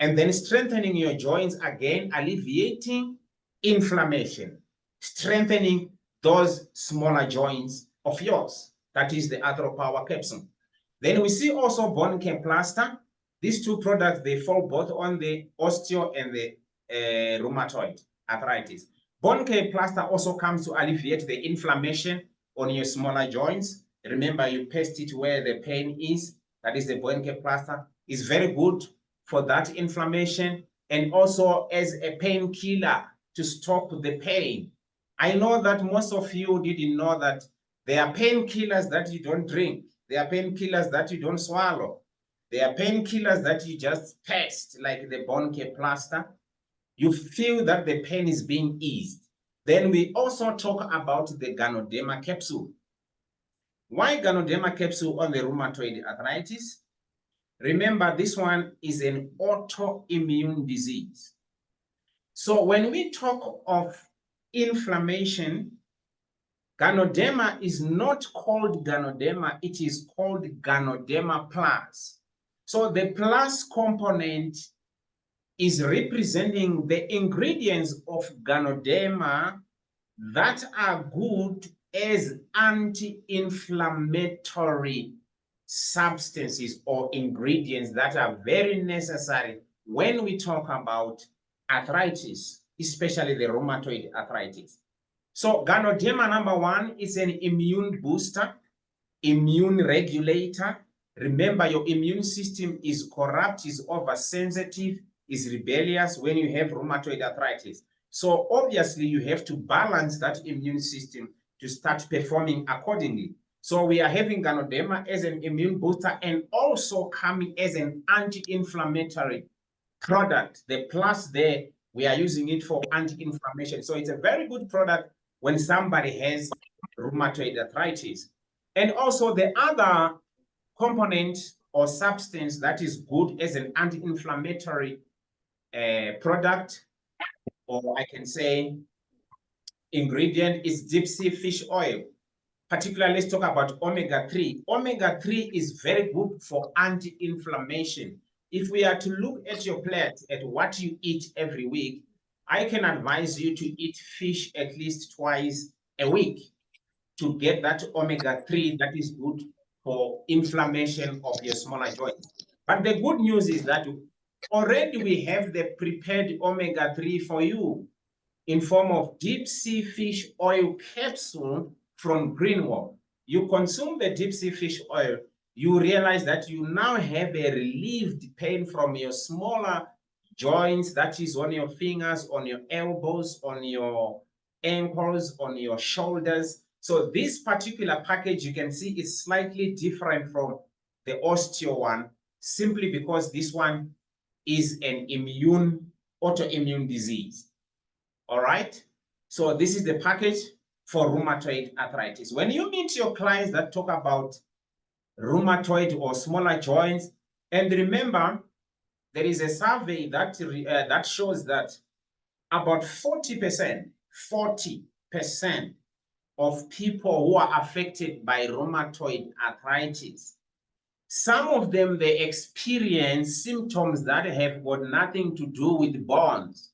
[SPEAKER 2] and then strengthening your joints again, alleviating inflammation, strengthening those smaller joints of yours. That is the Arthropower Capsule. Then we see also Bone Care Plaster. These two products, they fall both on the osteo and the rheumatoid arthritis. Bone Care Plaster also comes to alleviate the inflammation on your smaller joints. Remember, you paste it where the pain is. That is the Bone Care Plaster. It's very good for that inflammation and also as a painkiller to stop the pain. I know that most of you didn't know that there are painkillers that you don't drink. There are painkillers that you don't swallow. There are painkillers that you just paste, like the Bone Care Plaster. You feel that the pain is being eased. Then we also talk about the Ganoderma capsule. Why Ganoderma capsule on the rheumatoid arthritis? Remember, this one is an autoimmune disease. So when we talk of inflammation, Ganoderma is not called Ganoderma, it is called Ganoderma Plus. So the plus component is representing the ingredients of Ganoderma that are good as anti-inflammatory substances or ingredients that are very necessary when we talk about arthritis, especially the rheumatoid arthritis. So Ganoderma number one is an immune booster, immune regulator. Remember, your immune system is corrupt, is oversensitive, is rebellious when you have rheumatoid arthritis. So obviously you have to balance that immune system to start performing accordingly. So we are having Ganoderma as an immune booster and also coming as an anti-inflammatory product. The plus there, we are using it for anti-inflammation. So it's a very good product when somebody has rheumatoid arthritis. And also the other component or substance that is good as an anti-inflammatory product, or I can say ingredient, is deep sea fish oil. Particularly, let's talk about omega-3. Omega-3 is very good for anti-inflammation. If we are to look at your plate, at what you eat every week, I can advise you to eat fish at least twice a week to get that omega-3 that is good for inflammation of your smaller joints. But the good news is that already we have the prepared omega-3 for you in form of deep sea fish oil capsule from Greenwald. You consume the deep sea fish oil, you realize that you now have a relieved pain from your smaller joints, that is on your fingers, on your elbows, on your ankles, on your shoulders. So this particular package, you can see, is slightly different from the osteo one, simply because this one is an autoimmune disease. All right. So this is the package for rheumatoid arthritis. When you meet your clients that talk about rheumatoid or smaller joints, and remember, there is a survey that shows that about 40% of people who are affected by rheumatoid arthritis, some of them, they experience symptoms that have got nothing to do with bones.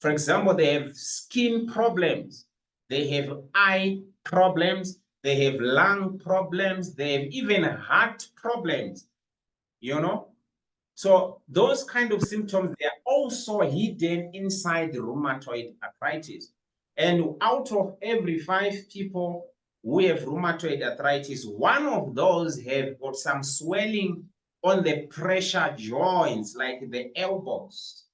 [SPEAKER 2] For example, they have skin problems, they have eye problems, they have lung problems, they have even heart problems, you know? So those kind of symptoms, they are also hidden inside the rheumatoid arthritis. And out of every 5 people who have rheumatoid arthritis, one of those have got some swelling on the pressure joints, like the elbows.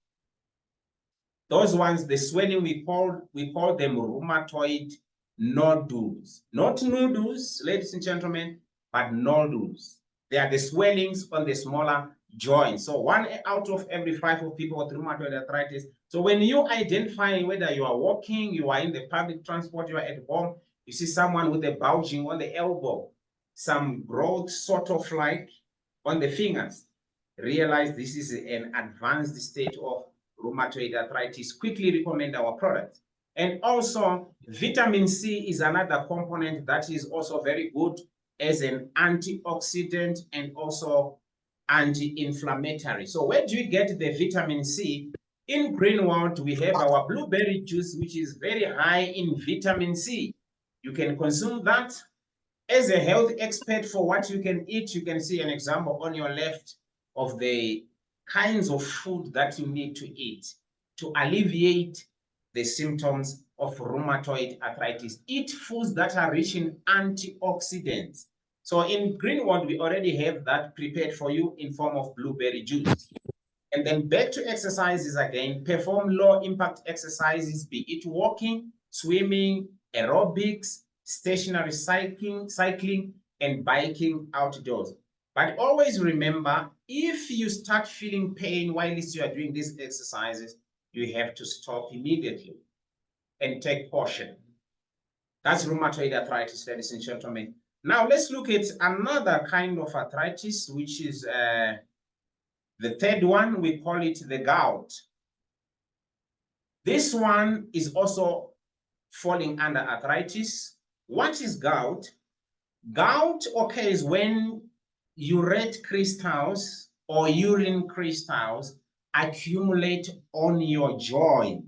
[SPEAKER 2] Those ones, the swelling, we call them rheumatoid nodules. Not noodles, ladies and gentlemen, but nodules. They are the swellings on the smaller joints. So 1 out of every 5 of people with rheumatoid arthritis. So when you identify whether you are walking, you are in the public transport, you are at home, you see someone with a bulging on the elbow, some growth sort of like on the fingers, realize this is an advanced state of rheumatoid arthritis. Quickly recommend our product. And also, vitamin C is another component that is also very good as an antioxidant and also anti-inflammatory. So where do you get the vitamin C? In Greenwald, we have our blueberry juice, which is very high in vitamin C. You can consume that. As a health expert for what you can eat, you can see an example on your left of the kinds of food that you need to eat to alleviate the symptoms of rheumatoid arthritis. Eat foods that are rich in antioxidants. So in Greenwald, we already have that prepared for you in form of blueberry juice. And then back to exercises again. Perform low impact exercises, be it walking, swimming, aerobics, stationary cycling, and biking outdoors. But always remember, if you start feeling pain while you are doing these exercises, you have to stop immediately and take caution. That's rheumatoid arthritis, ladies and gentlemen. Now let's look at another kind of arthritis, which is the third one. We call it the gout. This one is also falling under arthritis. What is gout? Gout occurs when urate crystals or urine crystals accumulate on your joint,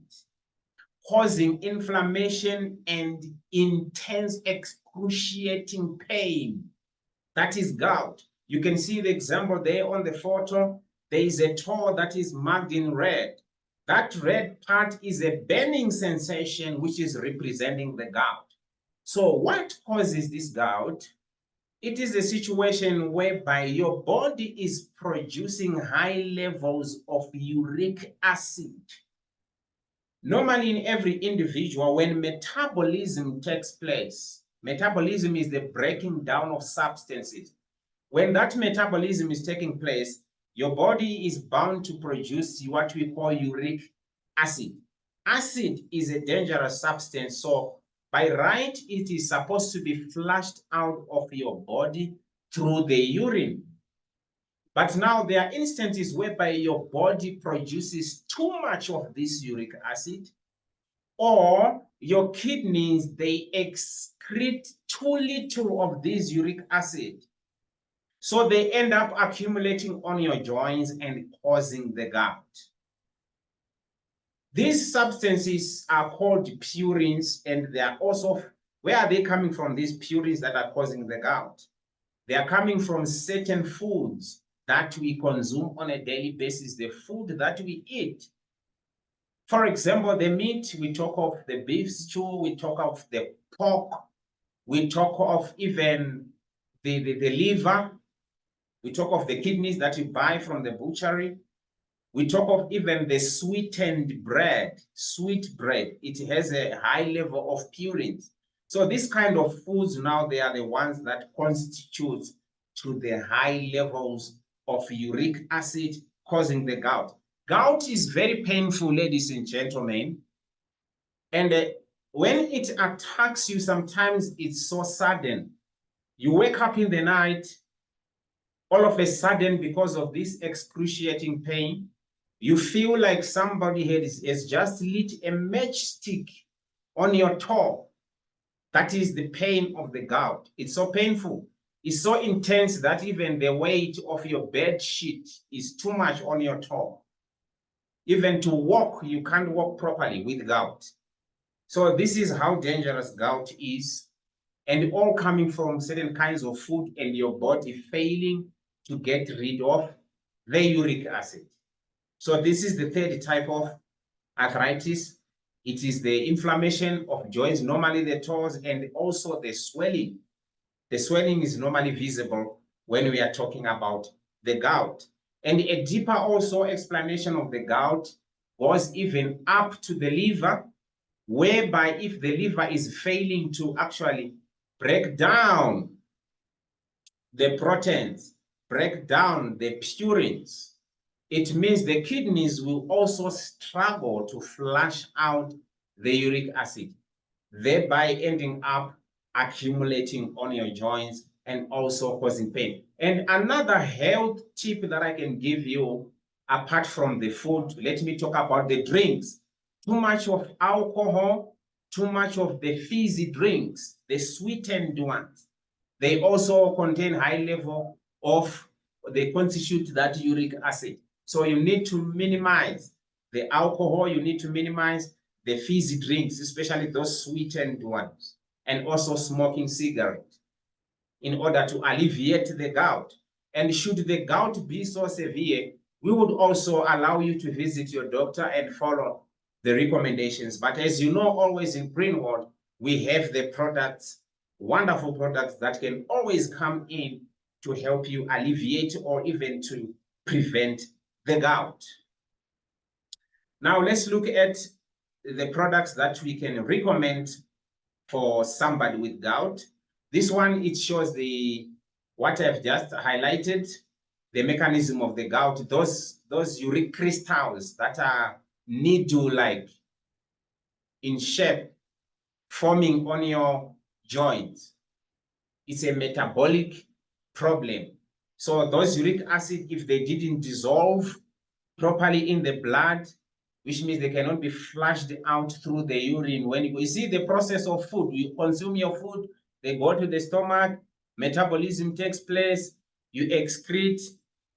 [SPEAKER 2] causing inflammation and intense excruciating pain. That is gout. You can see the example there on the photo. There is a toe that is marked in red. That red part is a burning sensation which is representing the gout. So what causes this gout? It is a situation whereby your body is producing high levels of uric acid. Normally in every individual, when metabolism takes place, metabolism is the breaking down of substances. When that metabolism is taking place, your body is bound to produce what we call uric acid. Acid is a dangerous substance, so By right, it is supposed to be flushed out of your body through the urine. But now there are instances whereby your body produces too much of this uric acid, or your kidneys, they excrete too little of this uric acid. So they end up accumulating on your joints and causing the gout. These substances are called purines, and they are also, where are they coming from, these purines that are causing the gout? They are coming from certain foods that we consume on a daily basis, the food that we eat. For example, the meat, we talk of the beef stew, we talk of the pork, we talk of even the liver, we talk of the kidneys that you buy from the butchery. We talk of even the sweetened bread, sweet bread. It has a high level of purines. So these kind of foods now, they are the ones that constitute to the high levels of uric acid causing the gout. Gout is very painful, ladies and gentlemen. And when it attacks you, sometimes it's so sudden. You wake up in the night, all of a sudden, because of this excruciating pain, you feel like somebody has just lit a matchstick on your toe. That is the pain of the gout. It's so painful. It's so intense that even the weight of your bed sheet is too much on your toe. Even to walk, you can't walk properly with gout. So this is how dangerous gout is, and all coming from certain kinds of food and your body failing to get rid of the uric acid. So this is the third type of arthritis. It is the inflammation of joints, normally the toes, and also the swelling. The swelling is normally visible when we are talking about the gout. And a deeper also explanation of the gout goes even up to the liver, whereby if the liver is failing to actually break down the proteins, break down the purines, it means the kidneys will also struggle to flush out the uric acid, thereby ending up accumulating on your joints and also causing pain. And another health tip that I can give you, apart from the food, let me talk about the drinks. Too much of alcohol, too much of the fizzy drinks, the sweetened ones, they also contain high level of, they constitute that uric acid. So you need to minimize the alcohol, you need to minimize the fizzy drinks, especially those sweetened ones, and also smoking cigarettes in order to alleviate the gout. And should the gout be so severe, we would also allow you to visit your doctor and follow the recommendations. But as you know, always in Greenwood, we have the products, wonderful products that can always come in to help you alleviate or even to prevent the gout. Now let's look at the products that we can recommend for somebody with gout. This one, it shows the what I've just highlighted, the mechanism of the gout, those uric crystals that are needle-like in shape forming on your joints. It's a metabolic problem. So those uric acid, if they didn't dissolve properly in the blood, which means they cannot be flushed out through the urine. When you see the process of food, you consume your food, they go to the stomach, metabolism takes place, you excrete,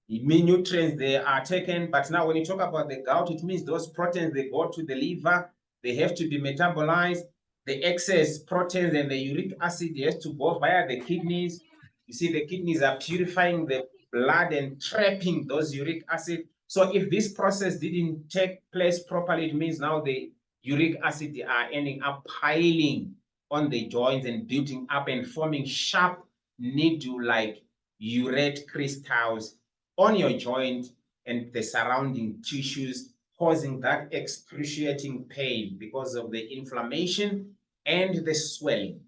[SPEAKER 2] nutrients, they are taken. But now when you talk about the gout, it means those proteins, they go to the liver, they have to be metabolized. The excess proteins and the uric acid has to go via the kidneys. You see, the kidneys are purifying the blood and trapping those uric acid. So if this process didn't take place properly, it means now the uric acid are ending up piling on the joints and building up and forming sharp needle-like urate crystals on your joint and the surrounding tissues, causing that excruciating pain because of the inflammation and the swelling.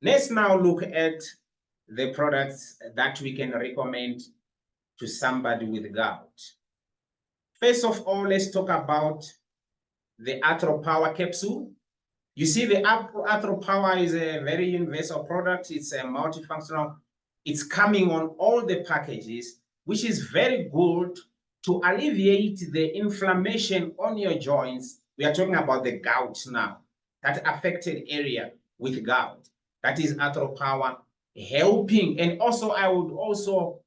[SPEAKER 2] Let's now look at the products that we can recommend to somebody with gout. First of all, let's talk about the Arthro Power Capsule. You see, the Arthro-Power is a very universal product. It's a multifunctional. It's coming on all the packages, which is very good to alleviate the inflammation on your joints. We are talking about the gout now, that affected area with gout. That is Arthro-Power helping. And also, I would also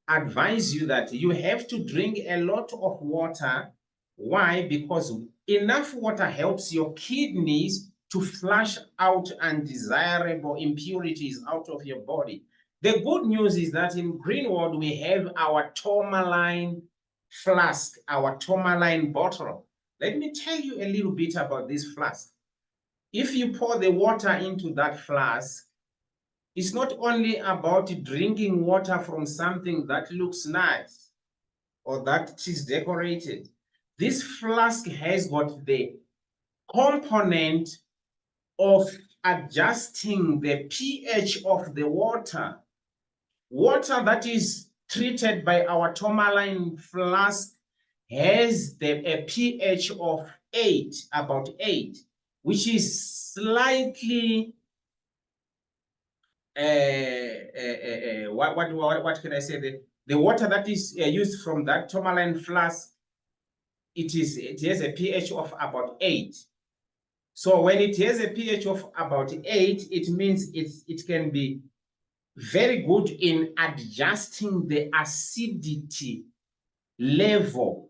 [SPEAKER 2] advise you that you have to drink a lot of water. Why? Because enough water helps your kidneys to flush out undesirable impurities out of your body. The good news is that in Greenwood, we have our tourmaline flask, our tourmaline bottle. Let me tell you a little bit about this flask. If you pour the water into that flask, it's not only about drinking water from something that looks nice or that is decorated. This flask has got the component of adjusting the pH of the water. Water that is treated by our tourmaline flask has a pH of 8, about 8, which is slightly, what can I say? The water that is used from that tourmaline flask, it has a pH of about 8. So when it has a pH of about 8, it means it can be very good in adjusting the acidity level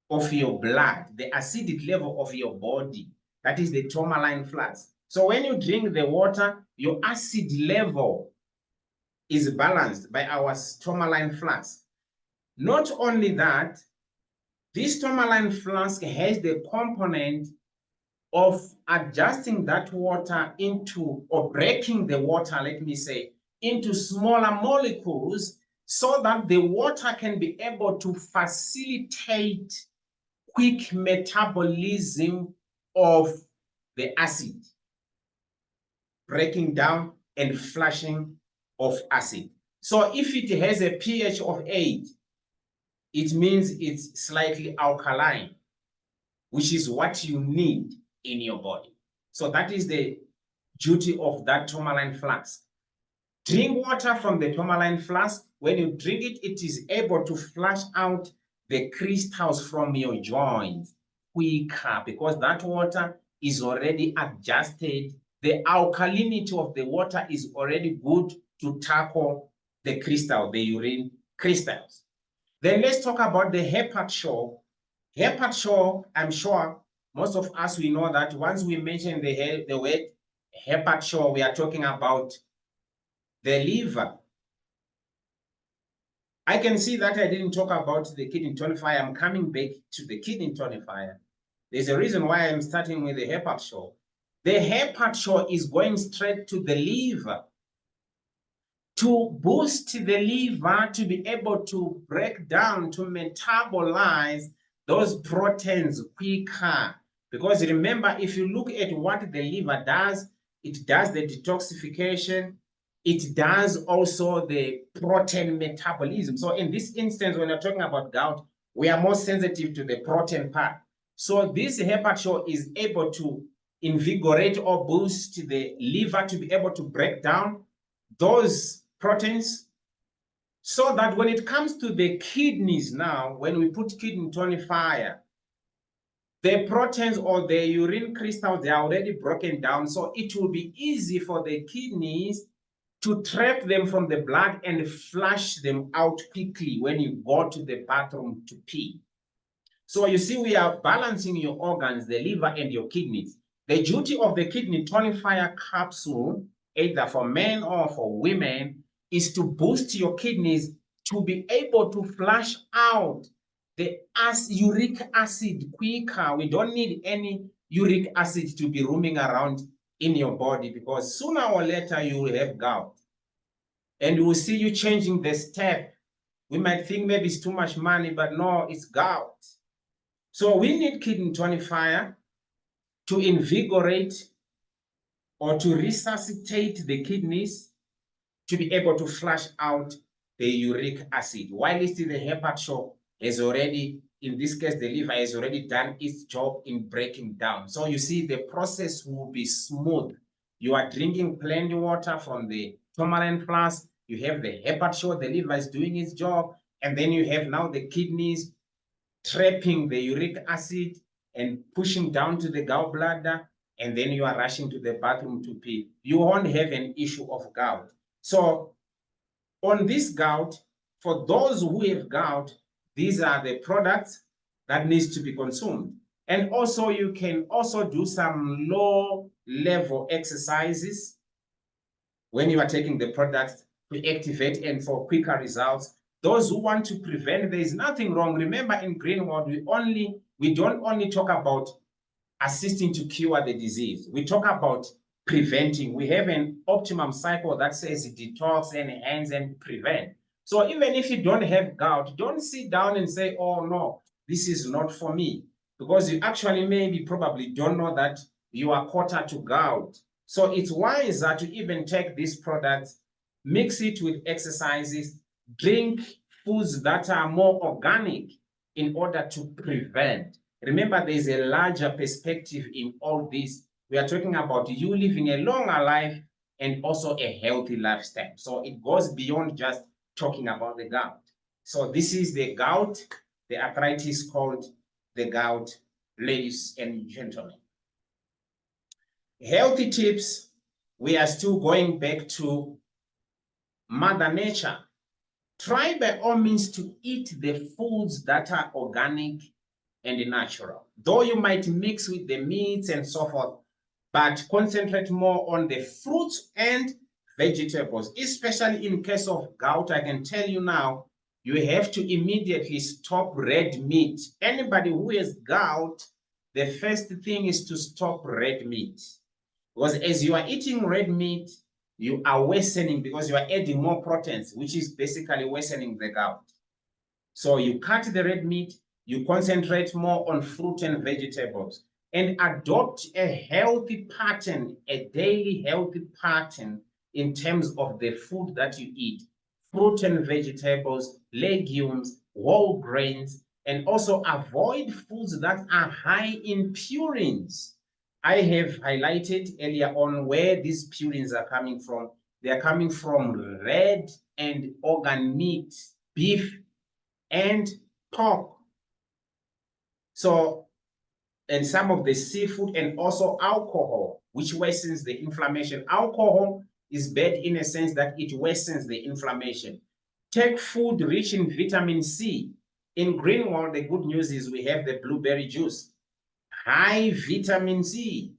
[SPEAKER 2] of your blood, the acidic level of your body. That is the tourmaline flask. So when you drink the water, your acid level is balanced by our tourmaline flask. Not only that, this tourmaline flask has the component of adjusting that water into, or breaking the water, let me say, into smaller molecules so that the water can be able to facilitate quick metabolism of the acid, breaking down and flushing of acid. So if it has a pH of 8, it means it's slightly alkaline, which is what you need in your body. So that is the duty of that tourmaline flask. Drink water from the tourmaline flask. When you drink it, it is able to flush out the crystals from your joints quicker because that water is already adjusted. The alkalinity of the water is already good to tackle the crystal, the urine crystals. Then let's talk about the Capsule. Capsule, I'm sure most of us, we know that once we mention the word Capsule, we are talking about the liver. I can see that I didn't talk about the kidney tonifier. I'm coming back to the kidney tonifier. There's a reason why I'm starting with the Capsule. The Capsule is going straight to the liver to boost the liver to be able to break down, to metabolize those proteins quicker. Because remember, if you look at what the liver does, it does the detoxification, it does also the protein metabolism. So in this instance, when you're talking about gout, we are more sensitive to the protein part. So this Capsule is able to invigorate or boost the liver to be able to break down those proteins, so that when it comes to the kidneys now, when we put kidney tonifier, the proteins or the urine crystals, they are already broken down. So it will be easy for the kidneys to trap them from the blood and flush them out quickly when you go to the bathroom to pee. So you see, we are balancing your organs, the liver and your kidneys. The duty of the kidney tonifier capsule, either for men or for women, is to boost your kidneys to be able to flush out the uric acid quicker. We don't need any uric acid to be roaming around in your body, because sooner or later you will have gout. And we will see you changing the step. We might think maybe it's too much money, but no, it's gout. So we need kidney tonifier to invigorate or to resuscitate the kidneys to be able to flush out the uric acid. While it's in the Capsule has already, in this case, the liver has already done its job in breaking down. So you see, the process will be smooth. You are drinking plenty water from the tomarine flask. You have the hepatosure, the liver is doing its job. And then you have now the kidneys trapping the uric acid and pushing down to the gallbladder. And then you are rushing to the bathroom to pee. You won't have an issue of gout. So on this gout, for those who have gout, these are the products that needs to be consumed. And also you can also do some low level exercises when you are taking the products to activate and for quicker results. Those who want to prevent, there is nothing wrong. Remember, in Greenwood, we don't only talk about assisting to cure the disease. We talk about preventing. We have an optimum cycle that says detox, enhance, and prevent. So even if you don't have gout, don't sit down and say, oh no, this is not for me. Because you actually maybe probably don't know that you are quarter to gout. So it's wiser to even take these products, mix it with exercises, drink foods that are more organic in order to prevent. Remember, there's a larger perspective in all this. We are talking about you living a longer life and also a healthy lifestyle. So it goes beyond just talking about the gout. So this is the gout, the arthritis called the gout, ladies and gentlemen. Healthy tips, we are still going back to Mother Nature. Try by all means to eat the foods that are organic and natural. Though you might mix with the meats and so forth, but concentrate more on the fruits and vegetables, especially in case of gout. I can tell you now, you have to immediately stop red meat. Anybody who has gout, the first thing is to stop red meat. Because as you are eating red meat, you are worsening because you are adding more proteins, which is basically worsening the gout. So you cut the red meat, you concentrate more on fruit and vegetables, and adopt a healthy pattern, a daily healthy pattern in terms of the food that you eat. Fruit and vegetables, legumes, whole grains, and also avoid foods that are high in purines. I have highlighted earlier on where these purines are coming from. They are coming from red and organ meat, beef, and pork. So, and some of the seafood, and also alcohol, which worsens the inflammation. Alcohol is bad in a sense that it worsens the inflammation. Take food rich in vitamin C. In Greenwood, the good news is we have the blueberry juice, high vitamin C.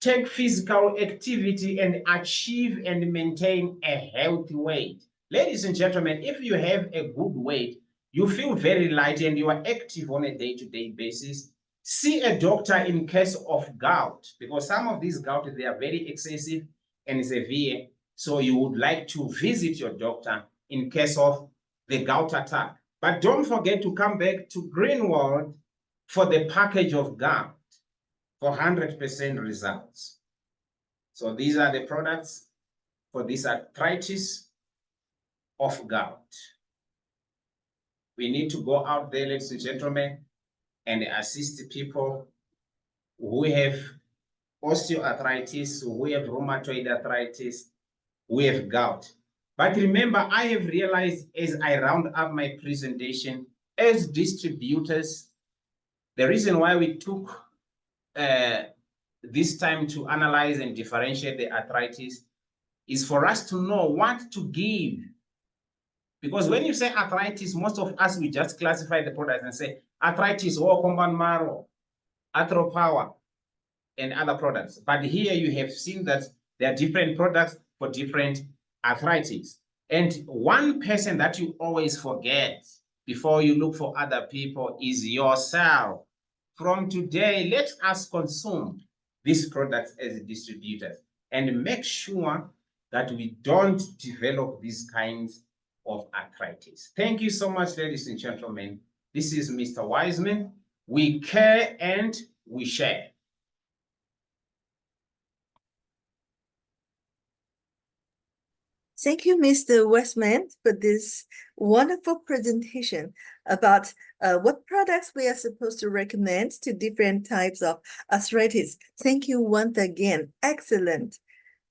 [SPEAKER 2] Take physical activity and achieve and maintain a healthy weight. Ladies and gentlemen, if you have a good weight, you feel very light and you are active on a day-to-day basis, see a doctor in case of gout, because some of these gout, they are very excessive and severe. So you would like to visit your doctor in case of the gout attack. But don't forget to come back to Greenwood for the package of gout for 100% results. So these are the products for this arthritis of gout. We need to go out there, ladies and gentlemen, and assist people who have osteoarthritis, who have rheumatoid arthritis, who have gout. But remember, I have realized as I round up my presentation, as distributors, the reason why we took this time to analyze and differentiate the arthritis is for us to know what to give. Because when you say arthritis, most of us, we just classify the products and say arthritis, or compound marrow, arthropower, and other products. But here you have seen that there are different products for different arthritis. And one person that you always forget before you look for other people is yourself. From today, let us consume these products as distributors and make sure that we don't develop these kinds of arthritis. Thank you so much, ladies and gentlemen. This is Mr. Wiseman. We care and we share.
[SPEAKER 1] Thank you, Mr. Wiseman, for this wonderful presentation about what products we are supposed to recommend to different types of arthritis. Thank you once again. Excellent.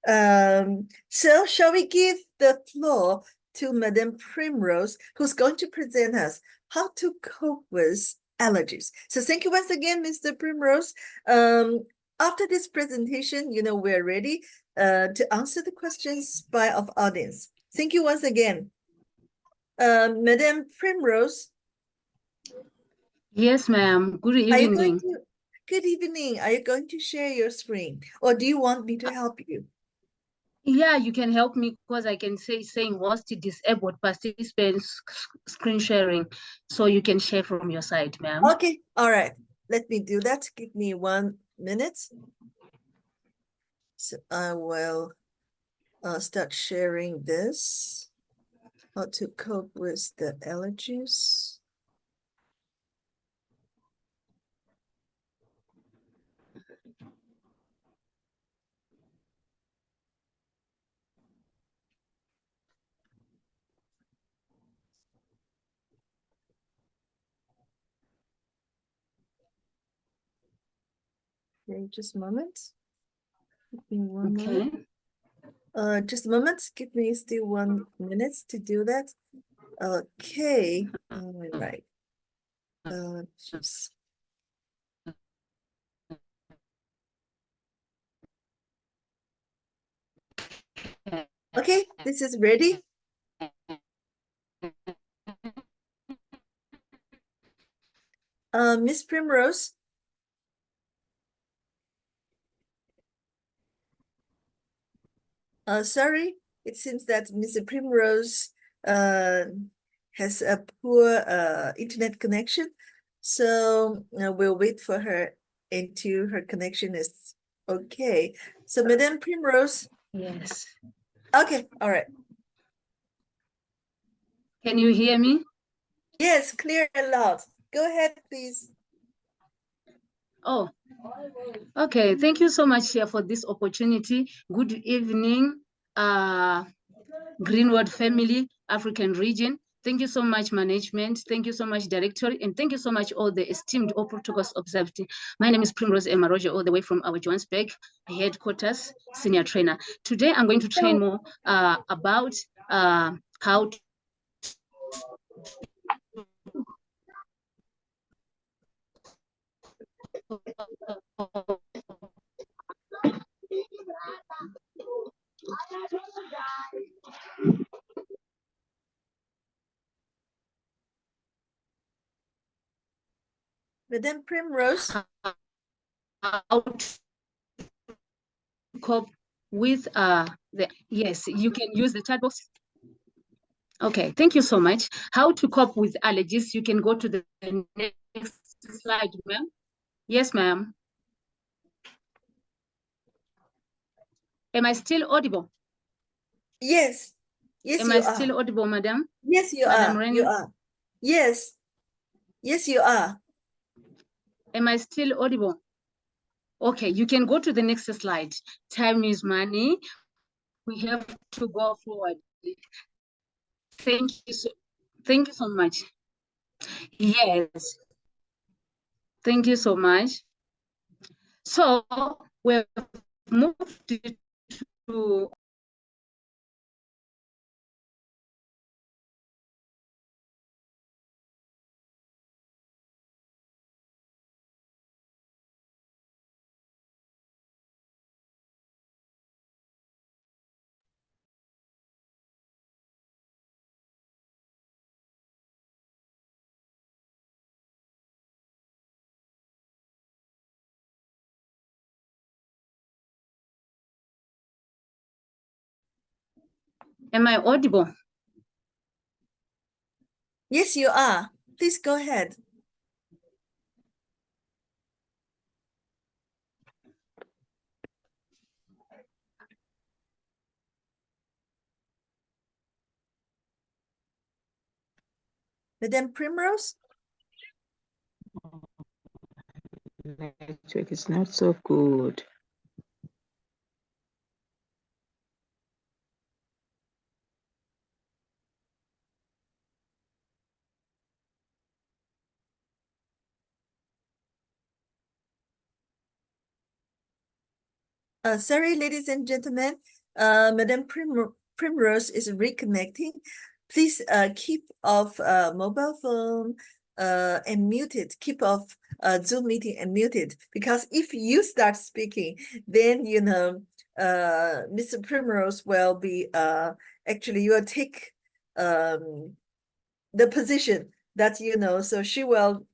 [SPEAKER 1] So shall we give the floor to Madame Primrose, who's going to present us how to cope with allergies. So thank you once again, Mr. Primrose. After this presentation, we're ready to answer the questions by our audience. Thank you once again. Madame Primrose.
[SPEAKER 3] Yes, ma'am. Good evening.
[SPEAKER 1] Good evening. Are you going to share your screen, or do you want me to help you?
[SPEAKER 3] Yeah, you can help me because I can saying host disabled participants screen sharing, so you can share from your side, ma'am.
[SPEAKER 1] Okay, all right. Let me do that. Give me 1 minute. So I will start sharing this. How to cope with the allergies. Okay, just a moment. Give me one moment. Just a moment. Give me still 1 minute to do that. Okay. All right. Just. Okay, this is ready. Miss Primrose. Sorry, it seems that Mr. Primrose has a poor internet connection. So we'll wait for her until her connection is okay. So Madame Primrose.
[SPEAKER 3] Yes.
[SPEAKER 1] Okay, all right.
[SPEAKER 3] Can you hear me?
[SPEAKER 1] Yes, clear and loud. Go ahead, please.
[SPEAKER 3] Oh, okay. Thank you so much for this opportunity. Good evening, Greenwood family, African region. Thank you so much, management. Thank you so much, director. And thank you so much, all the esteemed all protocols observed. My name is Primrose Marozhe, all the way from our Johannesburg headquarters, senior trainer. Today, I'm going to train more about how to
[SPEAKER 1] Madame Primrose.
[SPEAKER 3] how to cope with yes, you can use the chat box. Okay, thank you so much. How to cope with allergies? You can go to the next slide, ma'am. Yes, ma'am. Am I still audible?
[SPEAKER 1] Yes. Yes,
[SPEAKER 3] Am I still audible, madam?
[SPEAKER 1] Yes, you
[SPEAKER 3] Madam
[SPEAKER 1] are.
[SPEAKER 3] Ren?
[SPEAKER 1] You are. Yes. Yes, you are.
[SPEAKER 3] Am I still audible? Okay, you can go to the next slide. Time is money. We have to go forward. Thank you so much. Yes. Thank you so much. So we've moved to am I audible?
[SPEAKER 1] Yes, you are. Please go ahead. Madame Primrose?
[SPEAKER 4] Network is not so good.
[SPEAKER 1] Sorry, ladies and gentlemen, Madam Primrose is reconnecting. Please keep off mobile phone and muted. Keep off Zoom meeting and muted, because if you start speaking, then Mr. Primrose will be actually you will take the position that so she will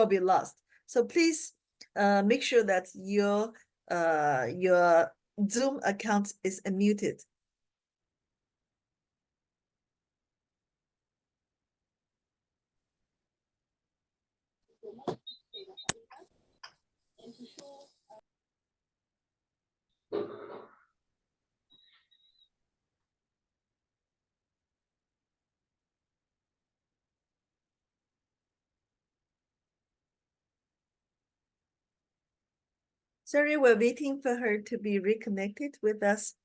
[SPEAKER 1] be lost. So please make sure that your Zoom account is unmuted. Sorry, we're waiting for her to be reconnected with us.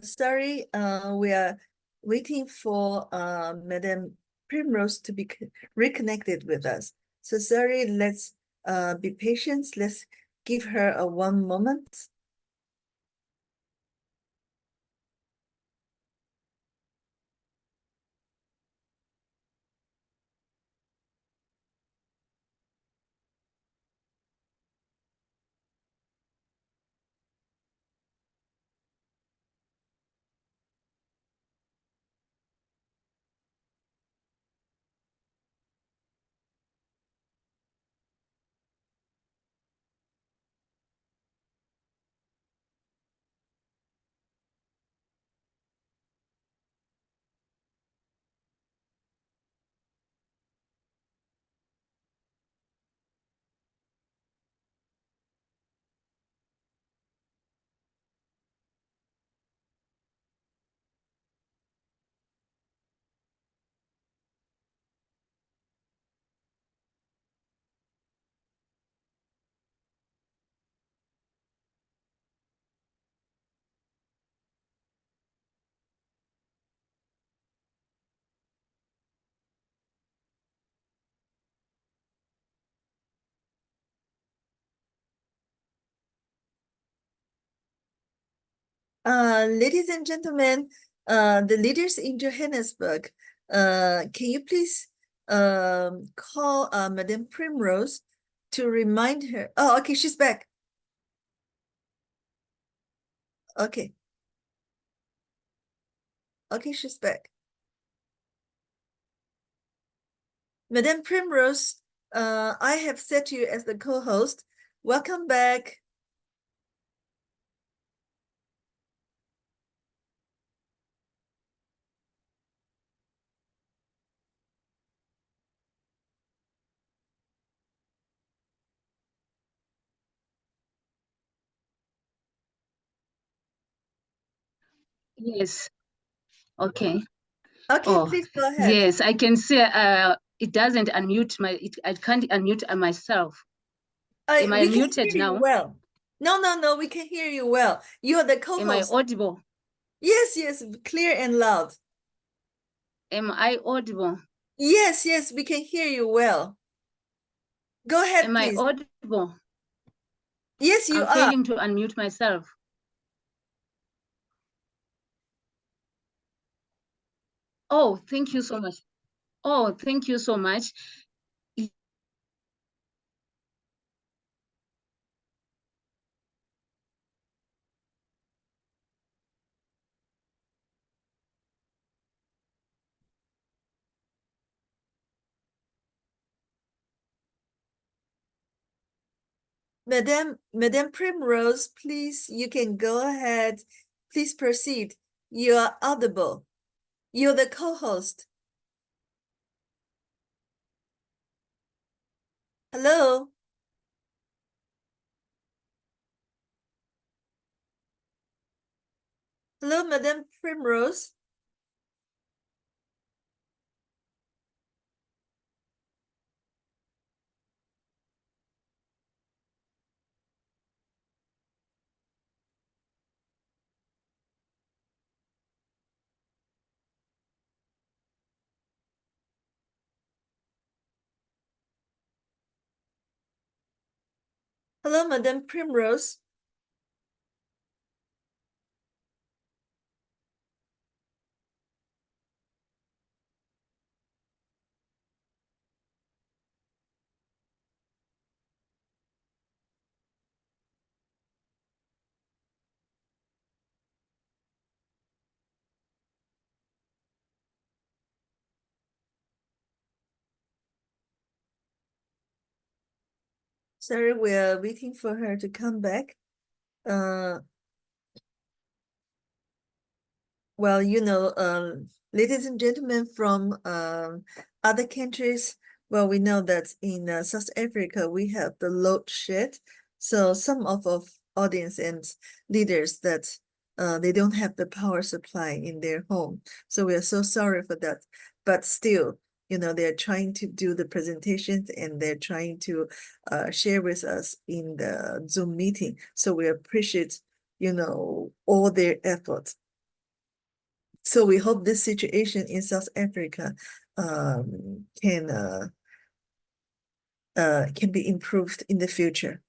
[SPEAKER 1] Sorry, we are waiting for Madam Primrose to be reconnected with us. So sorry, let's be patient. Let's give her a one moment. Ladies and gentlemen, the leaders in Johannesburg, can you please call Madame Primrose to remind her? Oh, okay, she's back. Okay. Okay, she's back. Madame Primrose, I have set you as the co-host. Welcome back.
[SPEAKER 3] Yes. Okay.
[SPEAKER 1] Okay, please go ahead.
[SPEAKER 3] Yes, I can see it doesn't unmute I can't unmute myself. Am I muted now?
[SPEAKER 1] Well. No, we can hear you well. You are the co-host.
[SPEAKER 3] Am I audible?
[SPEAKER 1] Yes, clear and loud.
[SPEAKER 3] Am I audible?
[SPEAKER 1] Yes, we can hear you well. Go ahead,
[SPEAKER 3] Am
[SPEAKER 1] please.
[SPEAKER 3] I audible?
[SPEAKER 1] Yes, you
[SPEAKER 3] I'm
[SPEAKER 1] are.
[SPEAKER 3] failing to unmute myself. Oh, thank you so much. Oh, thank you so much.
[SPEAKER 1] Madame Primrose, please, you can go ahead. Please proceed. You are audible. You're the co-host. Hello? Hello, Madame Primrose? Hello, Madame Primrose. Sorry, we are waiting for her to come back. Uh, well, ladies and gentlemen from other countries, well, we know that in South Africa, we have the load shed. So some of our audience and leaders that they don't have the power supply in their home. So we are so sorry for that. But still, they're trying to do the presentations and they're trying to share with us in the Zoom meeting. So we appreciate, all their efforts. So we hope this situation in South Africa can be improved in the future.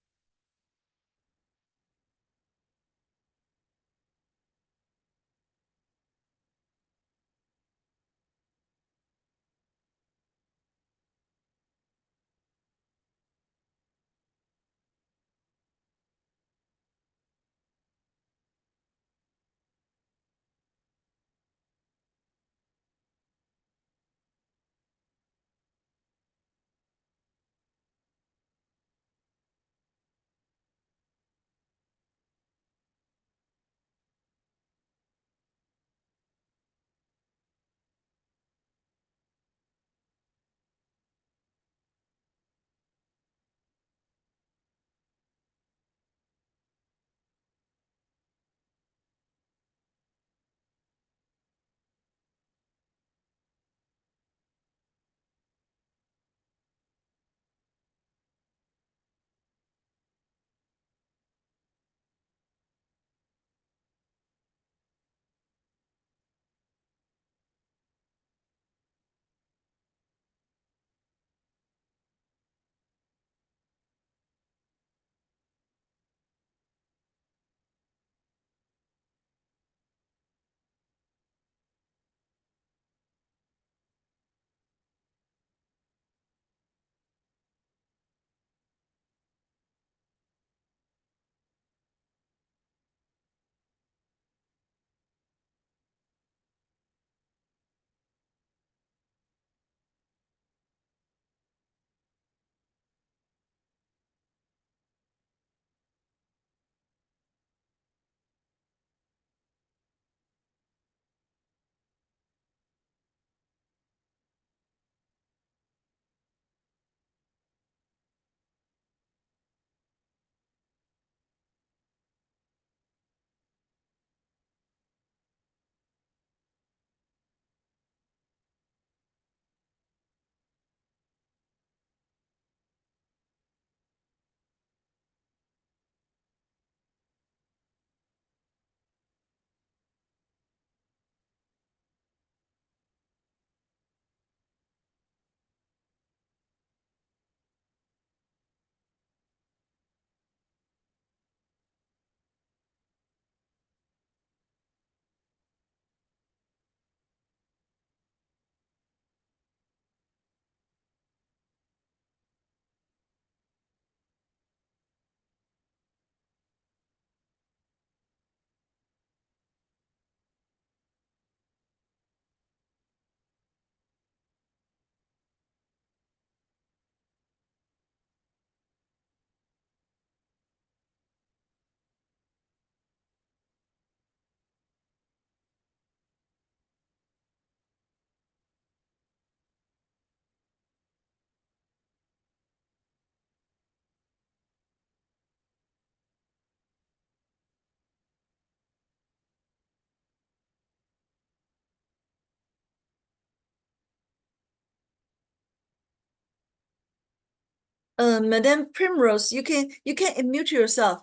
[SPEAKER 1] Madam Primrose, you can unmute yourself.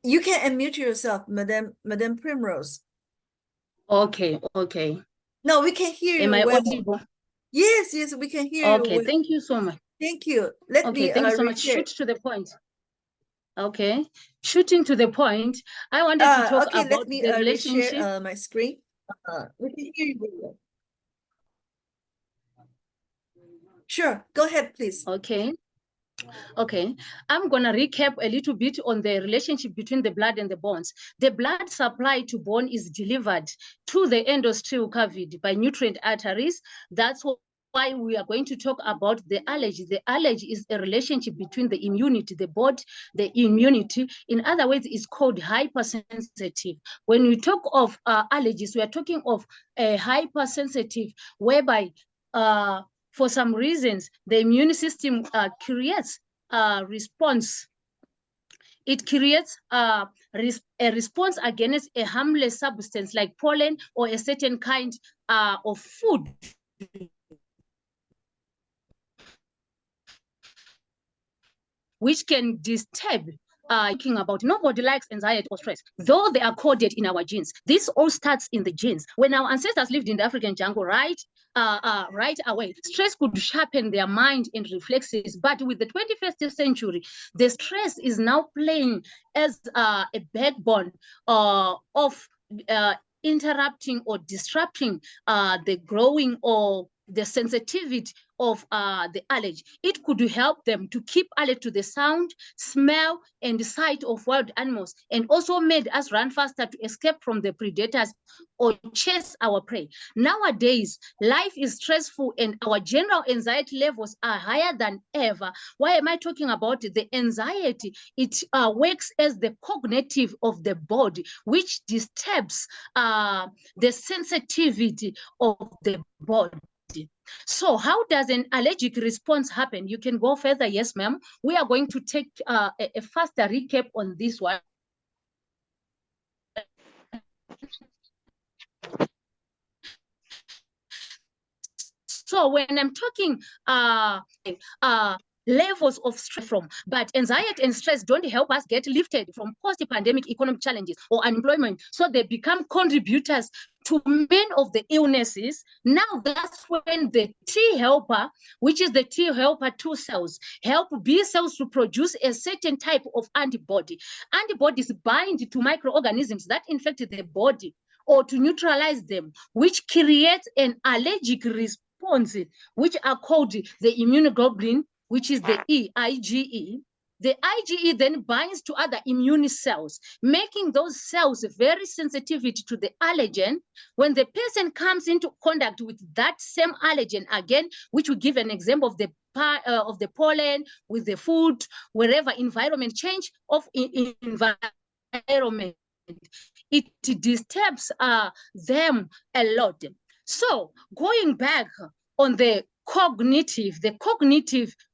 [SPEAKER 1] You can unmute yourself, Madam Primrose.
[SPEAKER 3] Okay, okay.
[SPEAKER 1] No, we can hear you
[SPEAKER 3] Am I
[SPEAKER 1] well.
[SPEAKER 3] audible?
[SPEAKER 1] Yes, yes, we can hear you
[SPEAKER 3] Okay,
[SPEAKER 1] well.
[SPEAKER 3] thank you so much.
[SPEAKER 1] Thank you. Let
[SPEAKER 3] Okay,
[SPEAKER 1] me
[SPEAKER 3] thank you so much.
[SPEAKER 1] reshare.
[SPEAKER 3] Shoot to the point. Okay, shooting to the point, I wanted to talk
[SPEAKER 1] Okay,
[SPEAKER 3] about
[SPEAKER 1] let me
[SPEAKER 3] the relationship.
[SPEAKER 1] reshare my screen. We can hear you well. Sure, go ahead, please.
[SPEAKER 3] Okay. Okay, I'm going to recap a little bit on the relationship between the blood and the bones. The blood supply to bone is delivered to the endosteal cavity by nutrient arteries. That's why we are going to talk about the allergy. The allergy is a relationship between the immunity, the body, the immunity. In other words, it's called hypersensitive. When we talk of allergies, we are talking of a hypersensitive, whereby for some reasons, the immune system creates a response. It creates a response against a harmless substance like pollen or a certain kind of food. Which can disturb thinking about. Nobody likes anxiety or stress, though they are coded in our genes. This all starts in the genes. When our ancestors lived in the African jungle, right away, stress could sharpen their mind and reflexes. But with the 21st century, the stress is now playing as a backbone of interrupting or disrupting the growing or the sensitivity of the allergy. It could help them to keep alert to the sound, smell, and the sight of wild animals, and also made us run faster to escape from the predators or chase our prey. Nowadays, life is stressful and our general anxiety levels are higher than ever. Why am I talking about the anxiety? It works as the cognitive of the body, which disturbs the sensitivity of the body. So how does an allergic response happen? You can go further. Yes, ma'am. We are going to take a faster recap on this one. So when I'm talking levels of stress from, but anxiety and stress don't help us get lifted from post-pandemic economic challenges or unemployment. So they become contributors to many of the illnesses. Now that's when the T helper, which is the T helper 2 cells, help B cells to produce a certain type of antibody. Antibodies bind to microorganisms that infect the body or to neutralize them, which creates an allergic response, which are called the immunoglobulin, which is the IgE. The IgE then binds to other immune cells, making those cells very sensitive to the allergen. When the person comes into contact with that same allergen again, which will give an example of the pollen, with the food, wherever environment change of environment, it disturbs them a lot. So going back on the cognitive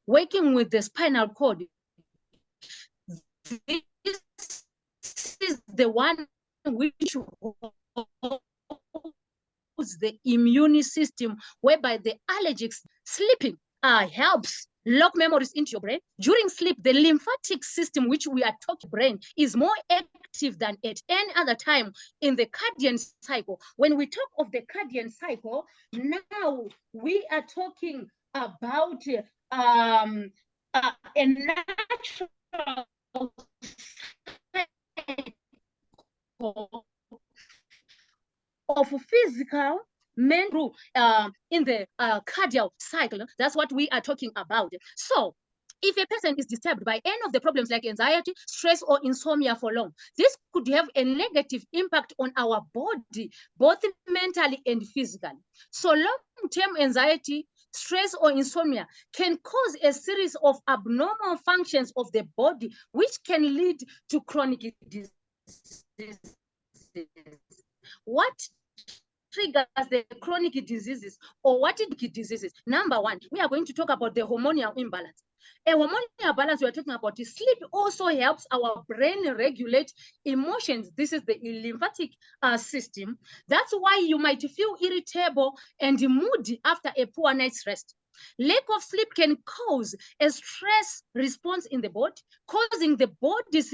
[SPEAKER 3] working with the spinal cord, this is the one which holds the immune system, whereby the allergics sleeping helps lock memories into your brain. During sleep, the lymphatic system, which we are talking brain, is more active than at any other time in the circadian cycle. When we talk of the circadian cycle, now we are talking about a natural cycle of physical mental in the cardiac cycle. That's what we are talking about. So if a person is disturbed by any of the problems like anxiety, stress, or insomnia for long, this could have a negative impact on our body, both mentally and physically. So long-term anxiety, stress, or insomnia can cause a series of abnormal functions of the body, which can lead to chronic diseases. What triggers the chronic diseases, or what is diseases? Number one, we are going to talk about the hormonal imbalance. A hormonal balance we are talking about is sleep also helps our brain regulate emotions. This is the lymphatic system. That's why you might feel irritable and moody after a poor night's rest. Lack of sleep can cause a stress response in the body, causing the body's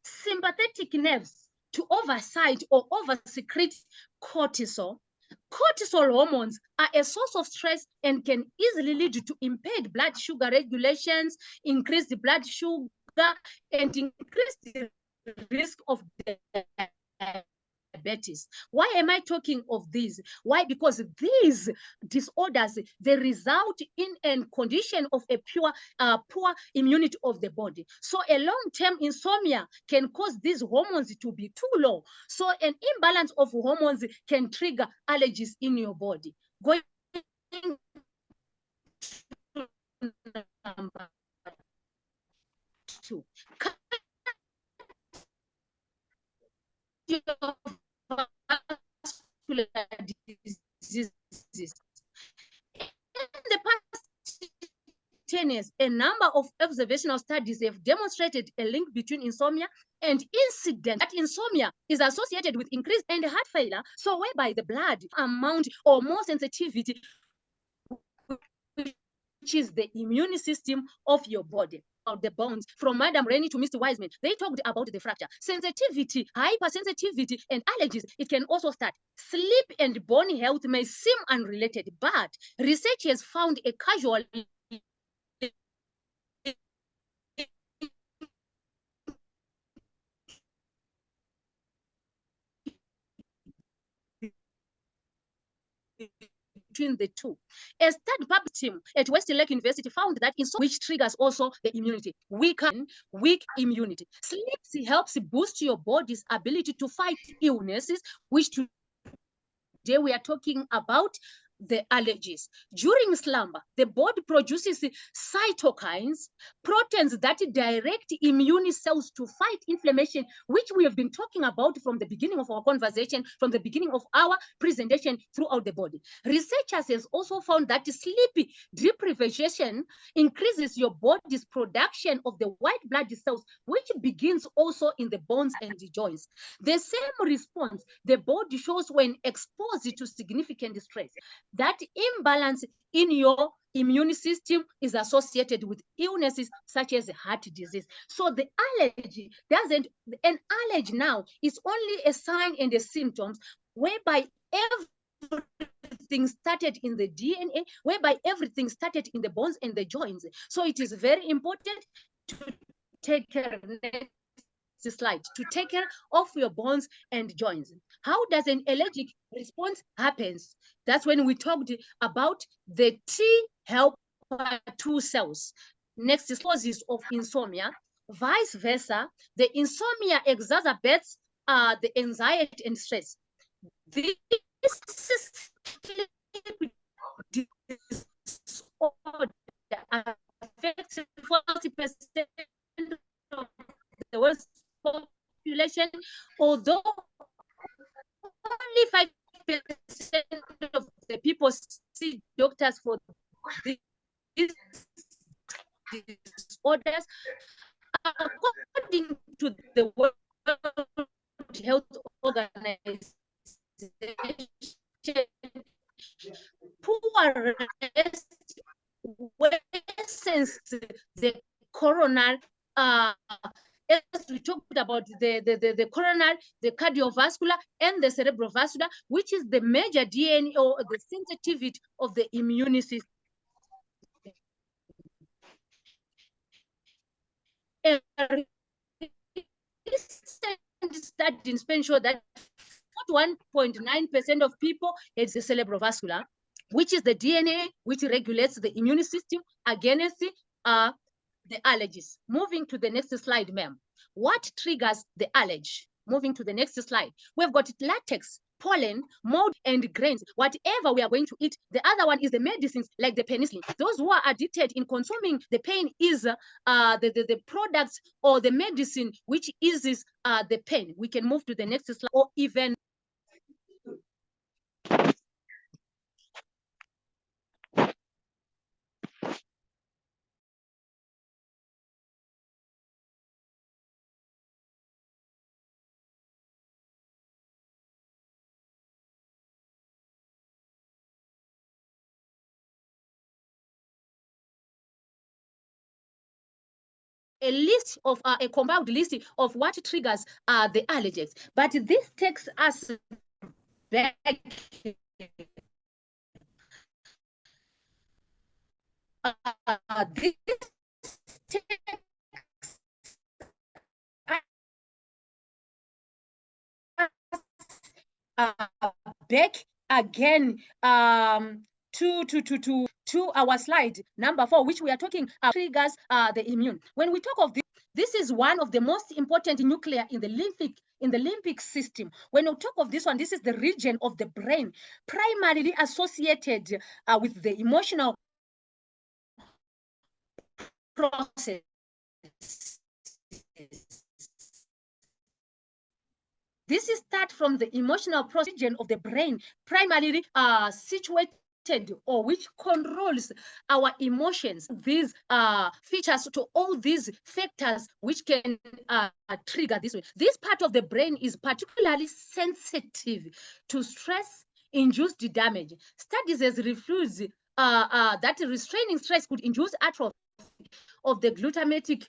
[SPEAKER 3] sympathetic nerves to oversight or oversecrete cortisol. Cortisol hormones are a source of stress and can easily lead to impaired blood sugar regulations, increased blood sugar, and increased risk of diabetes. Why am I talking of these? Why? Because these disorders, they result in a condition of a poor immunity of the body. So a long-term insomnia can cause these hormones to be too low. So an imbalance of hormones can trigger allergies in your body. Going to number 2. Diseases. In the past 10 years, a number of observational studies have demonstrated a link between insomnia and incident. That insomnia is associated with increased and heart failure, so whereby the blood amount or more sensitivity, which is the immune system of your body. Of the bones, from Madam Rennie to Mr. Wiseman, they talked about the fracture, sensitivity, hypersensitivity, and allergies. It can also start. Sleep and bone health may seem unrelated, but research has found a causal between the two. A study published team at Western Lake University found that insomnia, which triggers also the immunity, weak immunity. Sleep helps boost your body's ability to fight illnesses, which today we are talking about the allergies. During slumber, the body produces cytokines, proteins that direct immune cells to fight inflammation, which we have been talking about from the beginning of our conversation, from the beginning of our presentation throughout the body. Researchers have also found that sleep deprivation increases your body's production of the white blood cells, which begins also in the bones and the joints. The same response the body shows when exposed to significant stress. That imbalance in your immune system is associated with illnesses such as heart disease. So the allergy an allergy now is only a sign and a symptoms whereby everything started in the DNA, whereby everything started in the bones and the joints. So it is very important to take care of this slide, to take care of your bones and joints. How does an allergic response happens? That's when we talked about the T helper 2 cells. Next is causes of insomnia. Vice versa, the insomnia exacerbates the anxiety and stress. This disorder affects 40% of the world's population, although only 5% of the people see doctors for these disorders. According to the World Health Organization, poor rest worsens the coronary as we talked about the coronary, the cardiovascular, and the cerebrovascular, which is the major DNA or the sensitivity of the immune system. A recent study in Spain showed that 41.9% of people has the cerebrovascular, which is the DNA which regulates the immune system against the allergies. Moving to the next slide, ma'am. What triggers the allergy? Moving to the next slide. We've got latex, pollen, mold, and grains. Whatever we are going to eat. The other one is the medicines like the penicillin. Those who are addicted in consuming the pain is the products or the medicine which eases the pain. We can move to the next slide, or even list of a compound list of what triggers the allergens. But this takes us back. This takes back again to our slide number 4, which we are talking triggers the immune. When we talk of this, this is one of the most important nuclei in the limbic system. When we talk of this one, this is the region of the brain primarily associated with the emotional process. This is start from the emotional region of the brain, primarily situated or which controls our emotions. These features to all these factors which can trigger this way. This part of the brain is particularly sensitive to stress-induced damage. Studies has revealed that restraining stress could induce atrophy of the glutamatic,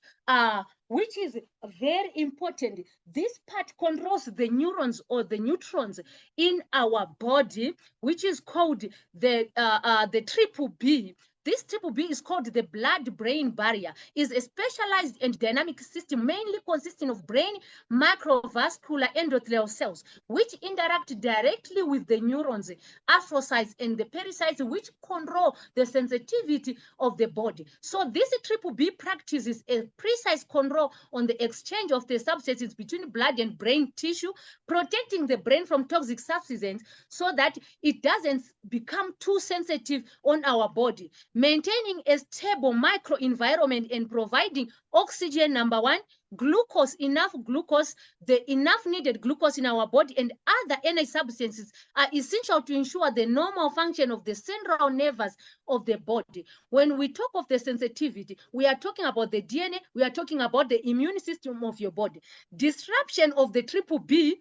[SPEAKER 3] which is very important. This part controls the neurons or the neutrons in our body, which is called the triple B. This triple B is called the blood-brain barrier. Is a specialized and dynamic system mainly consisting of brain macrovascular endothelial cells, which interact directly with the neurons, astrocytes, and the pericytes, which control the sensitivity of the body. So this triple B practices a precise control on the exchange of the substances between blood and brain tissue, protecting the brain from toxic substances so that it doesn't become too sensitive on our body, maintaining a stable microenvironment and providing oxygen, number 1, glucose, enough glucose, the enough needed glucose in our body, and other energy substances are essential to ensure the normal function of the central nerves of the body. When we talk of the sensitivity, we are talking about the DNA, we are talking about the immune system of your body. Disruption of the triple B,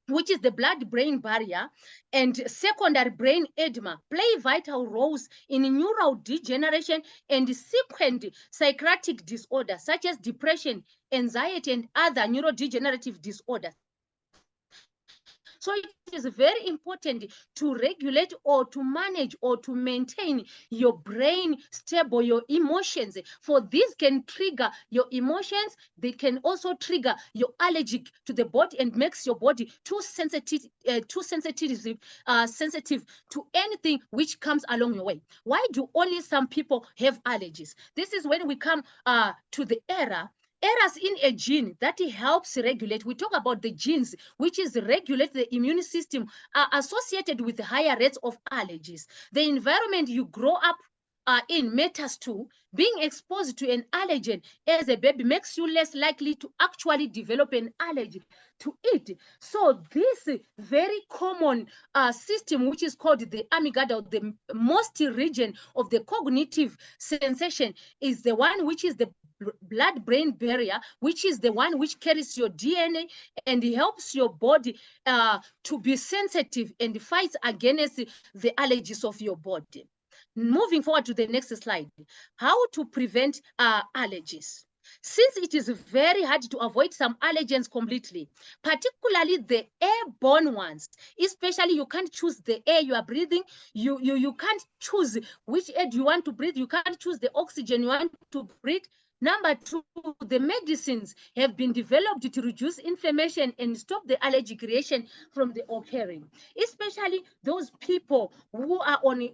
[SPEAKER 3] which is the blood-brain barrier, and secondary brain edema play vital roles in neural degeneration and subsequent psychiatric disorders such as depression, anxiety, and other neurodegenerative disorders. So it is very important to regulate or to manage or to maintain your brain stable, your emotions. For this can trigger your emotions. They can also trigger your allergic to the body and makes your body too sensitive to anything which comes along your way. Why do only some people have allergies? This is when we come to the errors in a gene that helps regulate. We talk about the genes which is regulate the immune system are associated with higher rates of allergies. The environment you grow up in matters too. Being exposed to an allergen as a baby makes you less likely to actually develop an allergy to it. So this very common system, which is called the amygdala, the most region of the cognitive sensation, is the one which is the blood-brain barrier, which is the one which carries your DNA and helps your body to be sensitive and fights against the allergies of your body. Moving forward to the next slide, how to prevent allergies. Since it is very hard to avoid some allergens completely, particularly the airborne ones, especially you can't choose the air you are breathing, you can't choose which air you want to breathe, you can't choose the oxygen you want to breathe. Number 2, the medicines have been developed to reduce inflammation and stop the allergic reaction from the occurring, especially those people who are on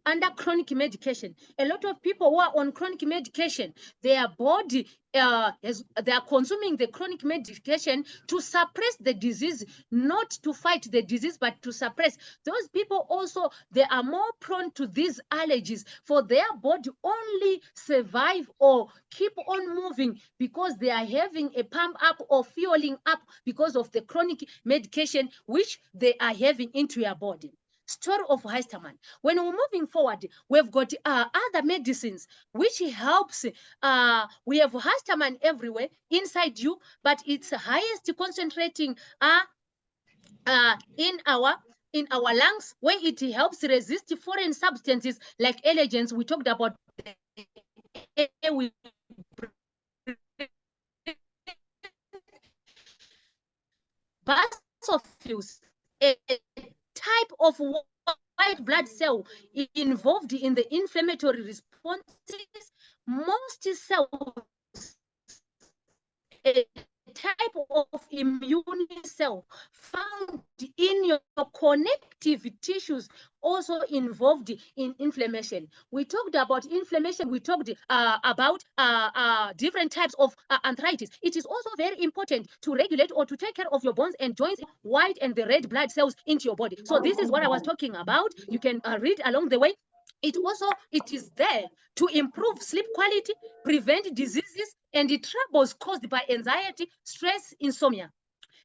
[SPEAKER 3] under chronic medication. A lot of people who are on chronic medication, their body they are consuming the chronic medication to suppress the disease, not to fight the disease, but to suppress. Those people also, they are more prone to these allergies, for their body only survive or keep on moving because they are having a pump up or fueling up because of the chronic medication which they are having into your body. Story of Hohannesburg. When we're moving forward, we've got other medicines which helps. We have Hohannesburg everywhere inside you, but it's highest concentrating in our lungs, where it helps resist foreign substances like allergens. We talked about the air we neutrophils, a type of white blood cell involved in the inflammatory responses. Most cells, a type of immune cell found in your connective tissues, also involved in inflammation. We talked about inflammation. We talked about different types of arthritis. It is also very important to regulate or to take care of your bones and joints, white and the red blood cells into your body. So this is what I was talking about. You can read along the way. It is there to improve sleep quality, prevent diseases and the troubles caused by anxiety, stress, insomnia.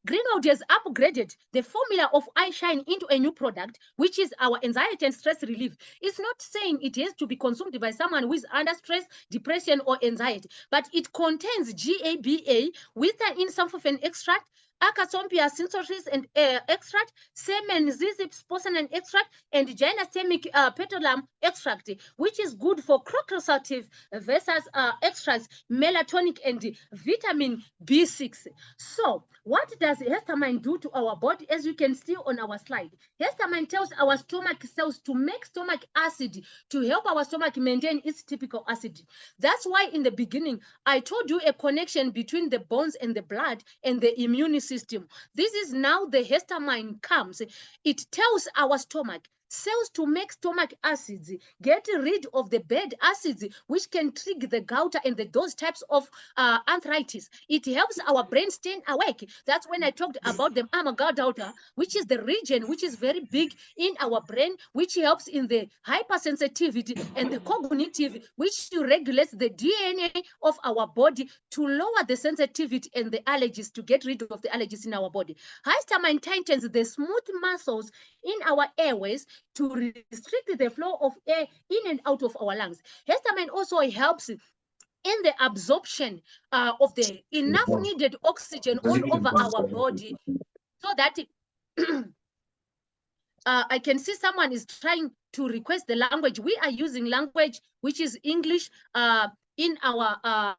[SPEAKER 3] Greenwood has upgraded the formula of iShine into a new product, which is our anxiety and stress relief. It's not saying it has to be consumed by someone who is under stress, depression, or anxiety, but it contains GABA with an insufficient extract, Acacia synthesis and extract, semen zizip sposonin extract, and gynastemic petalum extract, which is good for crocosactive versus extracts, melatonic and vitamin B6. So, what does histamine do to our body? As you can see on our slide, histamine tells our stomach cells to make stomach acid to help our stomach maintain its typical acidity. That's why in the beginning, I told you a connection between the bones and the blood and the immune system. This is now the histamine comes. It tells our stomach cells to make stomach acids, get rid of the bad acids, which can trigger the gout and those types of arthritis. It helps our brain stay awake. That's when I talked about the amygdala, which is the region which is very big in our brain, which helps in the hypersensitivity and the cognitive, which regulates the DNA of our body to lower the sensitivity and the allergies, to get rid of the allergies in our body. Histamine tightens the smooth muscles in our airways to restrict the flow of air in and out of our lungs. Histamine also helps in the absorption of the enough needed oxygen all over our body, so that I can see someone is trying to request the language. We are using language which is English in our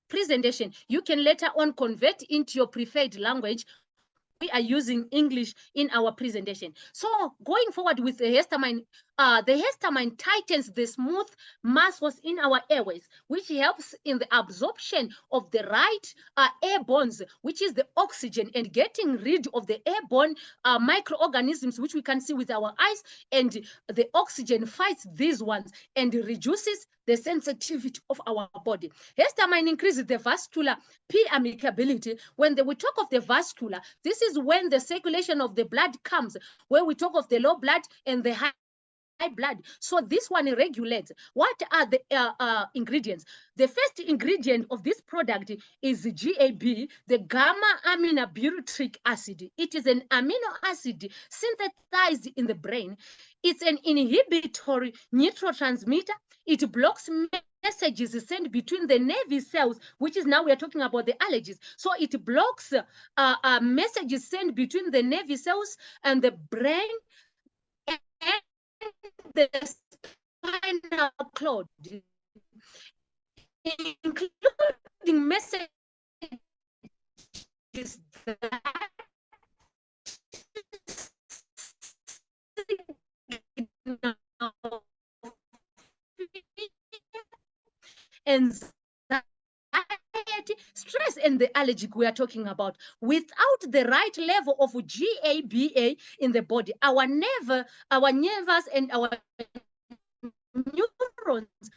[SPEAKER 3] presentation. You can later on convert into your preferred language. We are using English in our presentation. So going forward with the histamine tightens the smooth muscles in our airways, which helps in the absorption of the right airborne, which is the oxygen, and getting rid of the airborne microorganisms, which we can see with our eyes, and the oxygen fights these ones and reduces the sensitivity of our body. Histamine increases the vascular permeability. When we talk of the vascular, this is when the circulation of the blood comes, where we talk of the low blood and the high blood. So this one regulates. What are the ingredients? The first ingredient of this product is GAB, the gamma aminobutyric acid. It is an amino acid synthesized in the brain. It's an inhibitory neurotransmitter. It blocks messages sent between the nervous cells, which is now we are talking about the allergies. So it blocks messages sent between the nervous cells and the brain and the spinal cord, including messages that anxiety, stress, and the allergic we are talking about. Without the right level of GABA in the body, our nerves and our neurons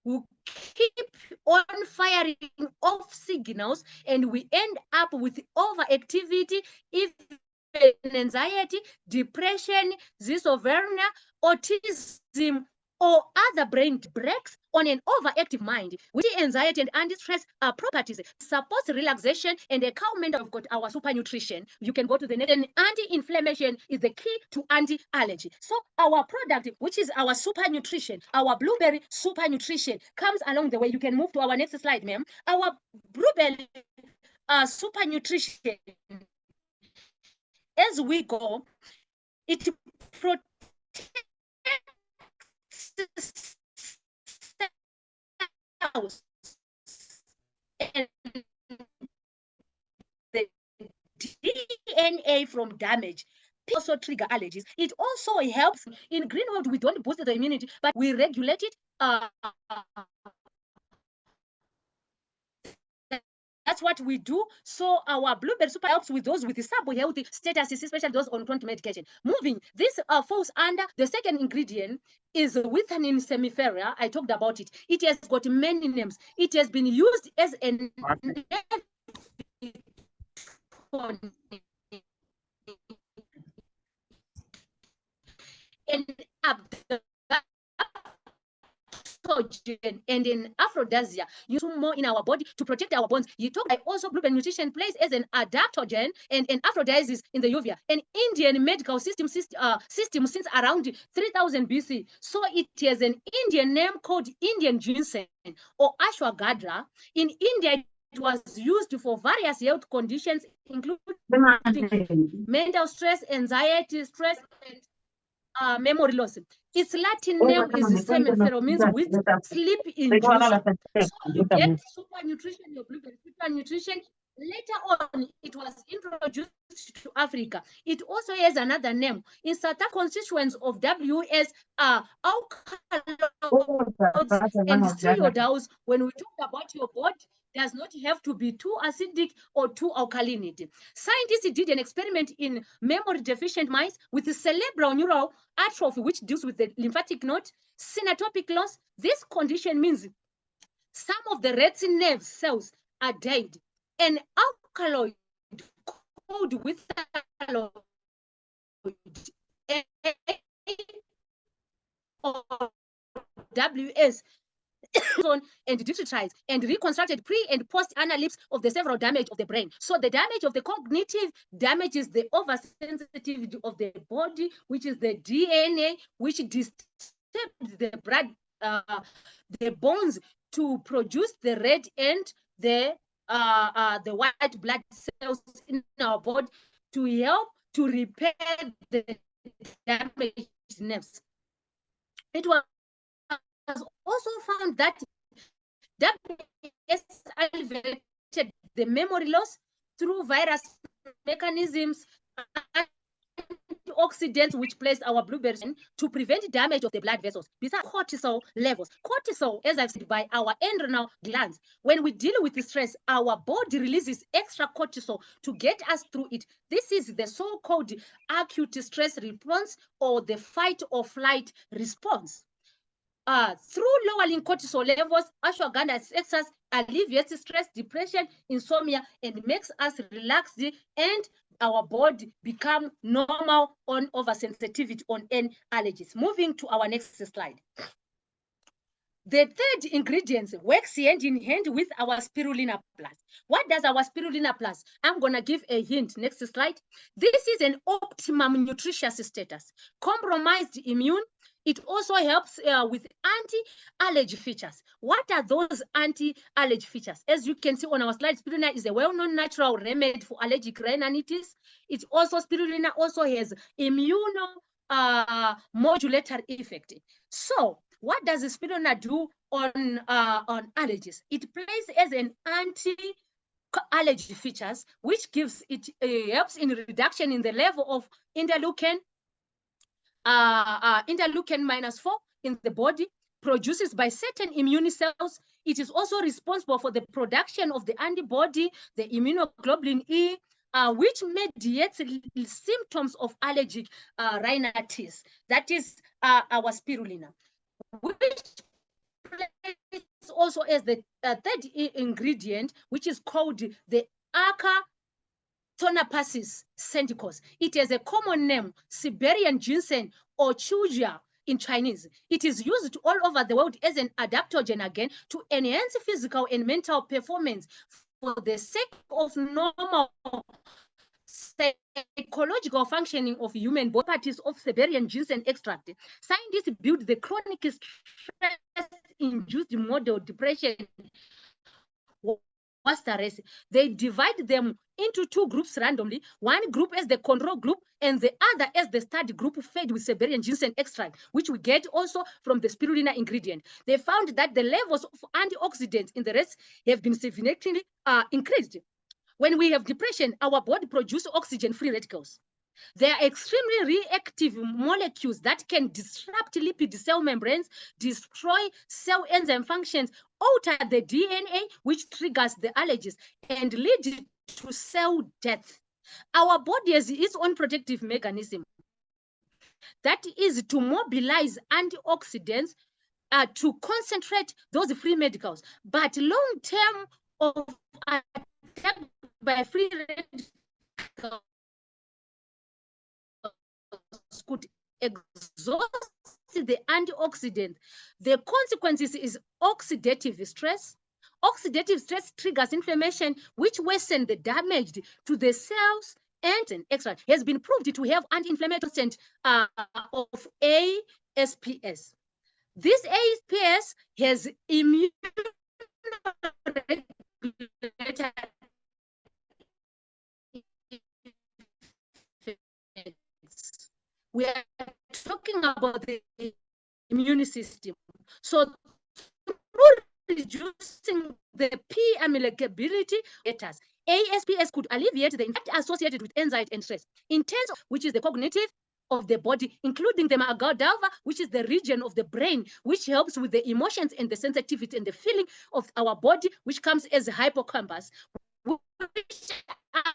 [SPEAKER 3] will keep on firing off signals, and we end up with overactivity, even anxiety, depression, schizophrenia, autism, or other brain breaks on an overactive mind. With anxiety and anti-stress properties, supports relaxation and a calm. We've got our super nutrition. You can go to the next. And anti-inflammation is the key to anti-allergy. So our product, which is our super nutrition, our blueberry super nutrition, comes along the way. You can move to our next slide, ma'am. Our blueberry super nutrition, as we go, it protects cells and the DNA DNA from damage also trigger allergies. It also helps in green world. We don't boost the immunity, but we regulate it. That's what we do. So our blueberry super helps with those with the sub-healthy status, especially those on chronic medication. Moving, this falls under the second ingredient is Withanin semifera. I talked about it. It has got many names. It has been used as an and in aphrodisia, use more in our body to protect our bones. You talk like also blueberry nutrition plays as an adaptogen and an aphrodisiac in the uvea, an Indian medical system since around 3000 BC. So it has an Indian name called Indian ginseng or ashwagandha. In India, it was used for various health conditions, including mental stress, anxiety, stress, and memory loss. Its Latin name is semifero, means with sleep induced. So you get super nutrition, your blueberry super nutrition. Later on, it was introduced to Africa. It also has another name. In certain constituents of WS alkaloids and striodials. When we talk about your body, does not have to be too acidic or too alkalinity. Scientists did an experiment in memory deficient mice with the cerebral neural atrophy, which deals with the lymphatic node, synaptic loss. This condition means some of the red's nerve cells are dead. An alkaloid called withalloid or WS and digitized and reconstructed pre and post analysis of the several damage of the brain. So the damage of the cognitive damage is the oversensitivity of the body, which is the DNA, which disturbs the blood, the bones to produce the red and the white blood cells in our body to help to repair the damaged nerves. It was also found that WS alleviated the memory loss through virus mechanisms, antioxidants which place our blueberries in to prevent damage of the blood vessels. Besides cortisol levels, cortisol, as I've said, by our adrenal glands. When we deal with stress, our body releases extra cortisol to get us through it. This is the so-called acute stress response or the fight or flight response. Through lowering cortisol levels, ashwagandha affects us, alleviates stress, depression, insomnia, and makes us relaxed, and our body become normal on oversensitivity on any allergies. Moving to our next slide. The third ingredient works hand in hand with our spirulina plus. What does our spirulina plus? I'm going to give a hint. Next slide. This is an optimum nutritious status. Compromised immune. It also helps with anti-allergy features. What are those anti-allergy features? As you can see on our slide, spirulina is a well-known natural remedy for allergic rhinitis. It also, spirulina also has immunomodulatory effect. So, what does spirulina do on allergies? It plays as an anti-allergy features, which gives it helps in reduction in the level of interleukin -4 in the body, produces by certain immune cells. It is also responsible for the production of the antibody, the immunoglobulin E, which mediates symptoms of allergic rhinitis. That is our spirulina, which plays also as the third ingredient, which is called the Acanthonapasis senticus. It has a common name, Siberian ginseng or chuja in Chinese. It is used all over the world as an adaptogen again to enhance physical and mental performance for the sake of normal psychological functioning of human body. Properties of Siberian ginseng extract. Scientists build the chronic stress-induced model depression. They divide them into two groups randomly. One group as the control group and the other as the study group fed with Siberian ginseng extract, which we get also from the spirulina ingredient. They found that the levels of antioxidants in the rest have been significantly increased.
[SPEAKER 4] When we have depression, our body produces oxygen-free radicals. They are extremely reactive molecules that can disrupt lipid cell membranes, destroy cell enzyme functions, alter the DNA, which triggers the allergies, and lead to cell death. Our body has its own protective mechanism. That is to mobilize antioxidants to concentrate those free radicals. But long-term of attack by free radicals could exhaust the antioxidant. The consequences is oxidative stress. Oxidative stress triggers inflammation, which worsens the damage to the cells and extra. Has been proved to have anti-inflammatory content of ASPS. This ASPS has immune we are talking about the immune system. So through reducing the P amylability, ASPS could alleviate the impact associated with anxiety and stress. In terms of which is the cognitive of the body, including the amygdala, which is the region of the brain, which helps with the emotions and the sensitivity and the feeling of our body, which comes as a hippocampus, which are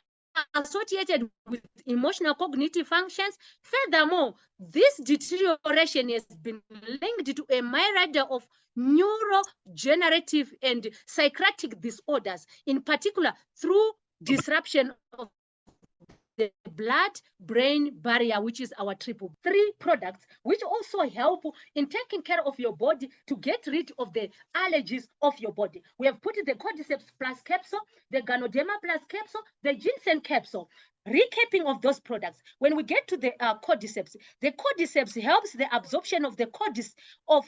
[SPEAKER 4] associated with emotional cognitive functions. Furthermore, this deterioration has been linked to a myriad of neurodegenerative and psychiatric disorders, in particular through disruption of the blood-brain barrier, which is our triple. 3 products which also help in taking care of your body to get rid of the allergies of your body. We have put the Cordyceps Plus capsule, the Ganoderma Plus capsule, the Ginseng capsule. Recapping of those products, when we get to the cordyceps helps the absorption of the cordyceps of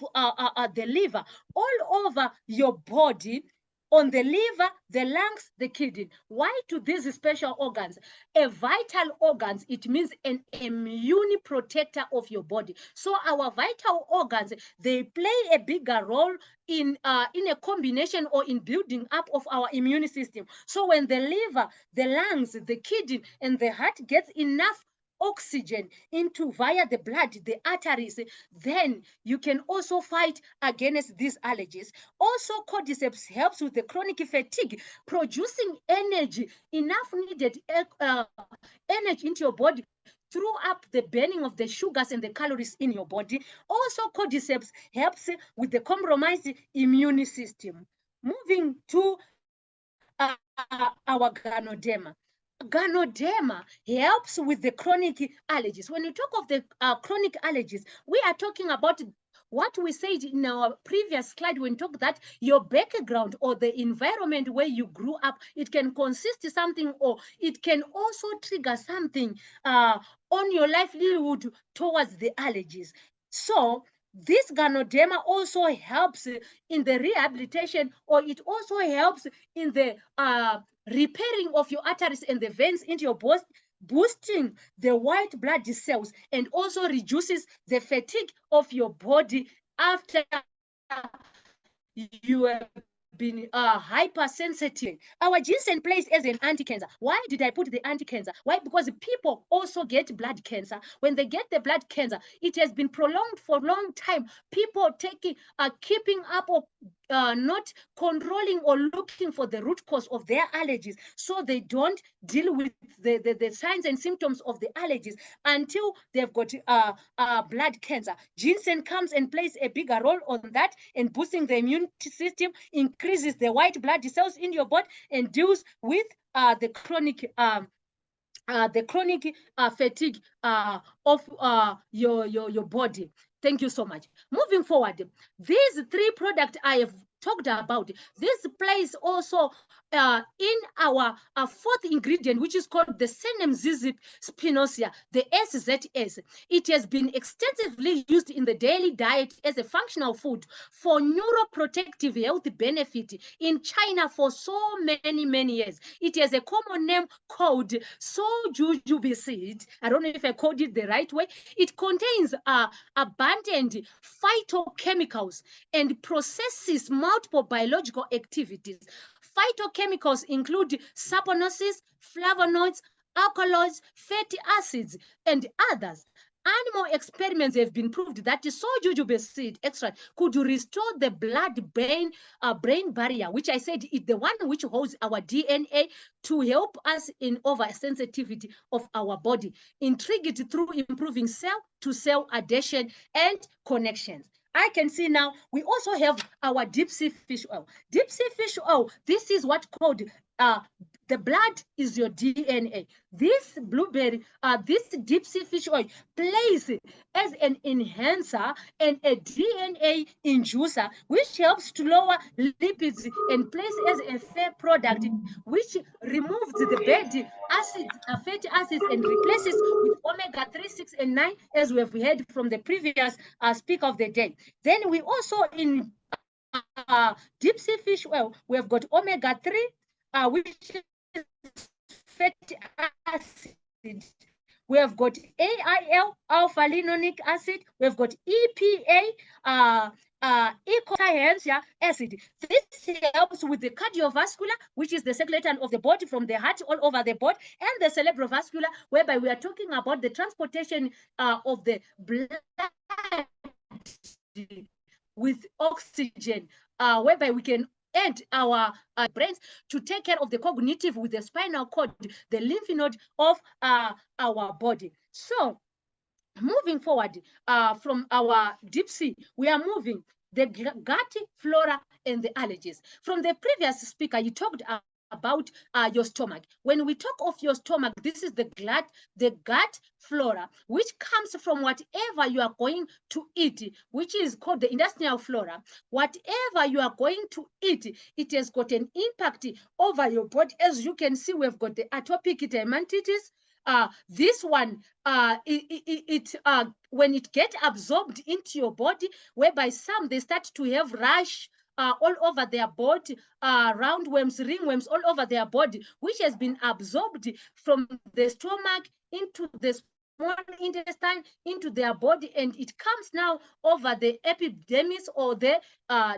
[SPEAKER 4] the liver all over your body, on the liver, the lungs, the kidney. Why do these special organs? A vital organs, it means an immune protector of your body. So our vital organs, they play a bigger role in a combination or in building up of our immune system. So when the liver, the lungs, the kidney, and the heart gets enough oxygen into via the blood, the arteries, then you can also fight against these allergies. Also, cordyceps helps with the chronic fatigue, producing energy, enough needed energy into your body through up the burning of the sugars and the calories in your body. Also, cordyceps helps with the compromised immune system. Moving to our Ganoderma. Ganoderma helps with the chronic allergies. When you talk of the chronic allergies, we are talking about what we said in our previous slide when we talk that your background or the environment where you grew up, it can consist of something, or it can also trigger something on your livelihood towards the allergies. So this Ganoderma also helps in the rehabilitation, or it also helps in the repairing of your arteries and the veins into your body, boosting the white blood cells, and also reduces the fatigue of your body after you have been hypersensitive. Our ginseng plays as an anti-cancer. Why did I put the anti-cancer? Why? Because people also get blood cancer. When they get the blood cancer, it has been prolonged for a long time. People taking, keeping up or not controlling or looking for the root cause of their allergies, so they don't deal with the signs and symptoms of the allergies until they've got blood cancer. Ginseng comes and plays a bigger role on that, and boosting the immune system, increases the white blood cells in your body, and deals with the chronic fatigue of your body. Thank you so much. Moving forward, these 3 products I have talked about, this plays also in our 4th ingredient, which is called the Senem spinosa, the SZS. It has been extensively used in the daily diet as a functional food for neuroprotective health benefit in China for so many years. It has a common name called Sojujubi seed. I don't know if I called it the right way. It contains abundant phytochemicals and processes multiple multiple biological activities. Phytochemicals include saponins, flavonoids, alkaloids, fatty acids, and others. Animal experiments have been proved that the soy jujube seed extract could restore the blood-brain barrier, which I said is the one which holds our DNA, to help us in oversensitivity of our body, intrigued through improving cell-to-cell adhesion and connections. I can see now we also have our deep sea fish oil. Deep sea fish oil, this is what called the blood is your DNA. This blueberry, this deep sea fish oil plays as an enhancer and a DNA inducer, which helps to lower lipids and plays as a fair product, which removes the bad acids, fatty acids, and replaces with omega-3, 6, and 9, as we have heard from the previous speaker of the day. Then we also in deep sea fish oil, we have got omega-3, which is fatty acid. We have got AIL, alpha-linolic acid. We have got EPA, eicosahexaenoic acid. This helps with the cardiovascular, which is the circulation of the body from the heart all over the body, and the cerebrovascular, whereby we are talking about the transportation of the blood with oxygen, whereby we can aid our brains to take care of the cognitive with the spinal cord, the lymph node of our body. So moving forward from our deep sea, we are moving the gut flora and the allergies. From the previous speaker, you talked about your stomach. When we talk of your stomach, this is the gut flora, which comes from whatever you are going to eat, which is called the intestinal flora. Whatever you are going to eat, it has got an impact over your body. As you can see, we've got the atopic dermatitis. This one, when it gets absorbed into your body, whereby some, they start to have rash all over their body, roundworms, ringworms all over their body, which has been absorbed from the stomach into the small intestine, into their body, and it comes now over the epidermis or the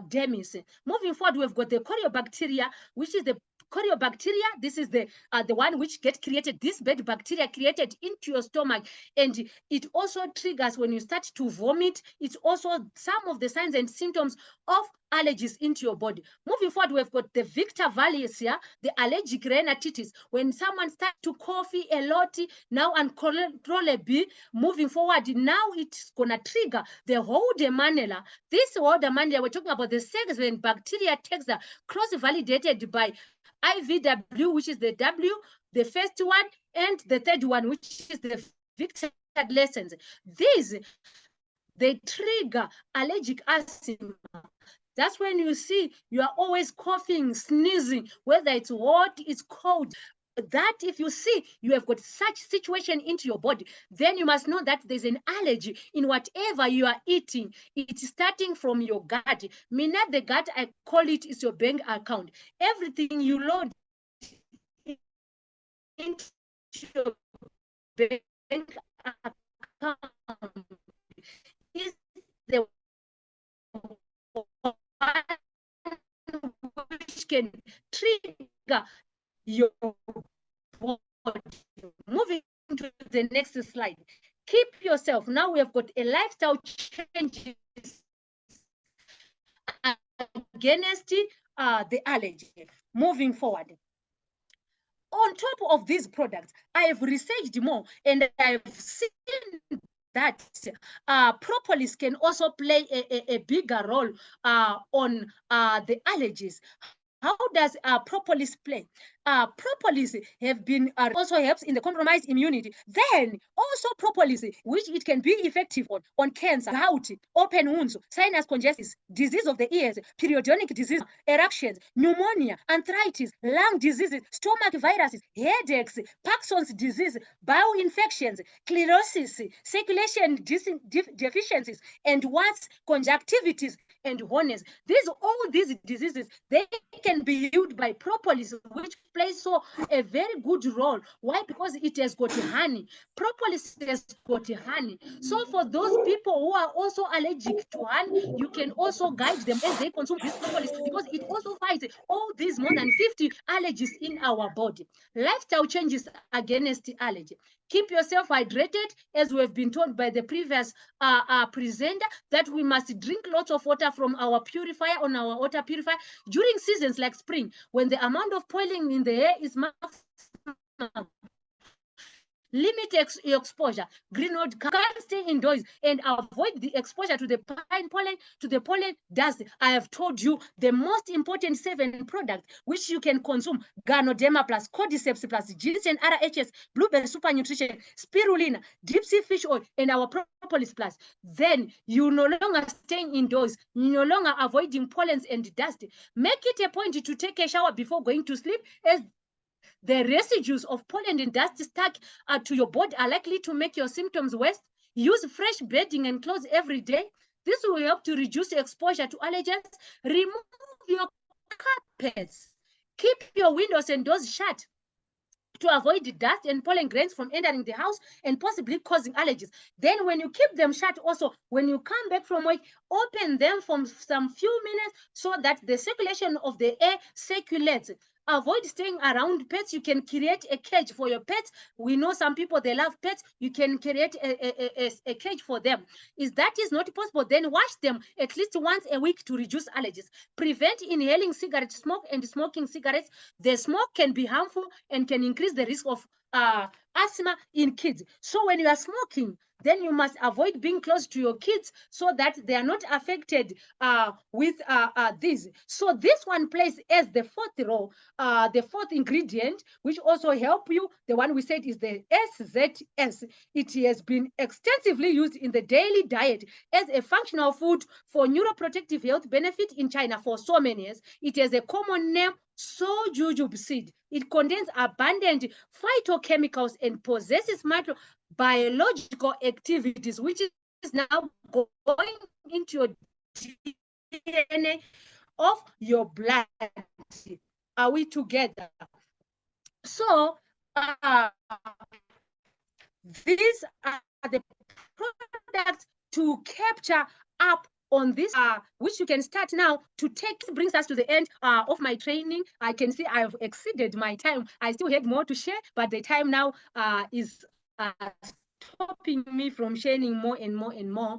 [SPEAKER 4] dermis. Moving forward, we've got the Corynebacteria, which is the Corynebacteria. This is the one which get created, this bad bacteria created into your stomach, and it also triggers when you start to vomit. It's also some of the signs and symptoms of allergies into your body. Moving forward, we've got the Victor Valiaceae, the allergic rhinitis. When someone starts to cough a lot, now uncontrollably, moving forward, now it's gonna trigger the Hohannesburg. This Hohannesburg, we're talking about the second bacteria texture cross-validated by IVW, which is the W, the first one, and the third one, which is the Victor lessons. These, they trigger allergic asthma. That's when you see you are always coughing, sneezing, whether it's hot, it's cold. That if you see you have got such situation into your body, then you must know that there's an allergy in whatever you are eating. It's starting from your gut. Meaning the gut, I call it, is your bank account. Everything you load into your bank account is the which can trigger your body. Moving to the next slide. Keep yourself. Now we have got a lifestyle change against the allergy. Moving forward. On top of these products, I have researched more and I have seen that propolis can also play a bigger role on the allergies. How does propolis play? Propolis have been also helps in the compromised immunity. Then also propolis, which it can be effective on cancer, gout, open wounds, sinus congestion, disease of the ears, periodontic disease, eruptions, pneumonia, arthritis, lung diseases, stomach viruses, headaches, Parkinson's disease, bowel infections, sclerosis, circulation deficiencies, and warts, conjunctivitis, and horns. All these diseases, they can be healed by propolis, which plays a very good role. Why? Because it has got honey. Propolis has got honey. So for those people who are also allergic to honey, you can also guide them as they consume this propolis, because it also fights all these more than 50 allergies in our body. Lifestyle changes against allergy. Keep yourself hydrated, as we have been told by the previous presenter, that we must drink lots of water from our purifier, on our water purifier, during seasons like spring, when the amount of pollen in the air is maximum. Limit exposure. Greenwood can stay indoors and avoid the exposure to the pine pollen, to the pollen dust. I have told you the most important 7 products which you can consume: Ganoderma plus, Cordyceps plus, ginseng RHS, blueberry super nutrition, spirulina, deep sea fish oil, and our propolis plus. Then you no longer staying indoors, you no longer avoiding pollens and dust. Make it a point to take a shower before going to sleep, as the residues of pollen and dust stuck to your body are likely to make your symptoms worse. Use fresh bedding and clothes every day. This will help to reduce exposure to allergens. Remove your carpets. Keep your windows and doors shut to avoid the dust and pollen grains from entering the house and possibly causing allergies. Then when you keep them shut, also, when you come back from work, open them for some few minutes so that the circulation of the air circulates. Avoid staying around pets. You can create a cage for your pets. We know some people, they love pets. You can create a cage for them. If that is not possible, then wash them at least once a week to reduce allergies. Prevent inhaling cigarette smoke and smoking cigarettes. The smoke can be harmful and can increase the risk of asthma in kids. So when you are smoking, then you must avoid being close to your kids so that they are not affected with this. So this one plays as the 4th role, the 4th ingredient, which also help you. The one we said is the SZS. It has been extensively used in the daily diet as a functional food for neuroprotective health benefit in China for so many years. It has a common name, Sojujube seed. It contains abundant phytochemicals and possesses microbiological activities, which is now going into your DNA of your blood. Are we together? So these are the products to capture up on this, which you can start now to take. This brings us to the end of my training. I can see I've exceeded my time. I still have more to share, but the time now is stopping me from sharing more and more and more.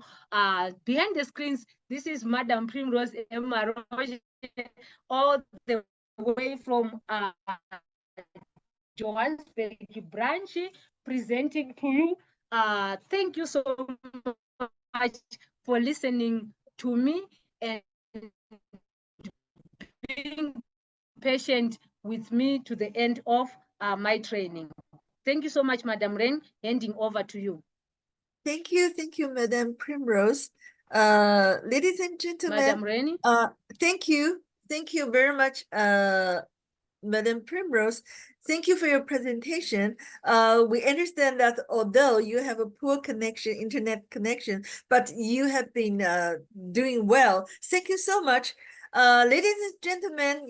[SPEAKER 4] Behind the screens, this is Madam Primrose Marozhe, all the way from Johannesburg branch, presenting to you. Thank you so much for listening to me and being patient with me to the end of my training. Thank you so much, Madam Ren. Handing over to you.
[SPEAKER 1] Thank you, Madam Primrose. Ladies and gentlemen,
[SPEAKER 4] Madam Ren.
[SPEAKER 1] Thank you very much, Madam Primrose. Thank you for your presentation. We understand that although you have a poor connection, internet connection, but you have been doing well. Thank you so much. Ladies and gentlemen,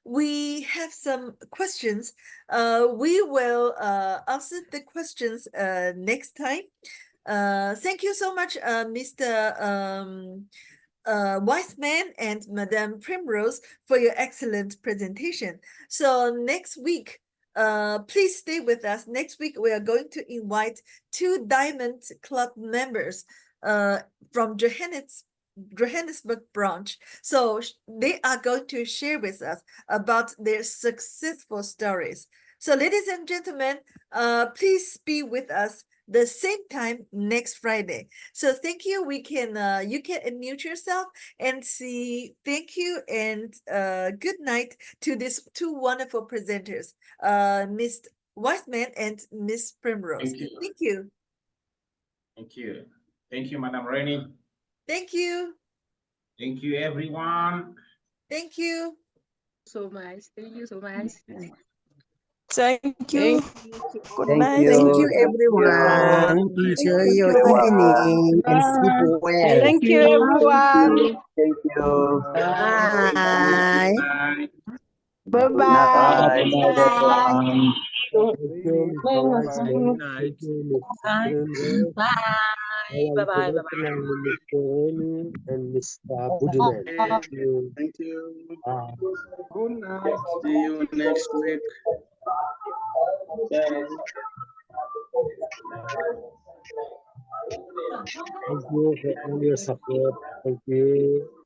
[SPEAKER 1] we have some questions. We will answer the questions next time. Thank you so much, Mr. Wiseman and Madame Primrose, for your excellent presentation. So next week, please stay with us. Next week, we are going to invite 2 Diamond Club members from Johannesburg branch. So they are going to share with us about their successful stories. So ladies and gentlemen, please be with us the same time next Friday. So thank you. We can you can unmute yourself and see. Thank you and good night to these 2 wonderful presenters, Ms. Wiseman and Ms. Primrose.
[SPEAKER 2] Thank you.
[SPEAKER 1] Thank you.
[SPEAKER 2] Thank you. Thank you, Madam Rennie.
[SPEAKER 1] Thank you.
[SPEAKER 2] Thank you, everyone.
[SPEAKER 1] Thank you
[SPEAKER 4] so much. Thank you so much.
[SPEAKER 5] Thank you. Good night.
[SPEAKER 6] Thank you, everyone. Enjoy your evening and sleep well.
[SPEAKER 5] Thank you, everyone.
[SPEAKER 6] Thank you. Bye. Bye.
[SPEAKER 2] Good night, everyone.
[SPEAKER 6] Thank you, Mr. Wiseman. Thank you, Ms. Primrose, our international Mr. Remy, and Mr. Budiman. Thank you.
[SPEAKER 7] Thank you.
[SPEAKER 6] Bye.
[SPEAKER 7] Good night. See you next week. Bye.
[SPEAKER 6] Thank you for all your support. Thank you.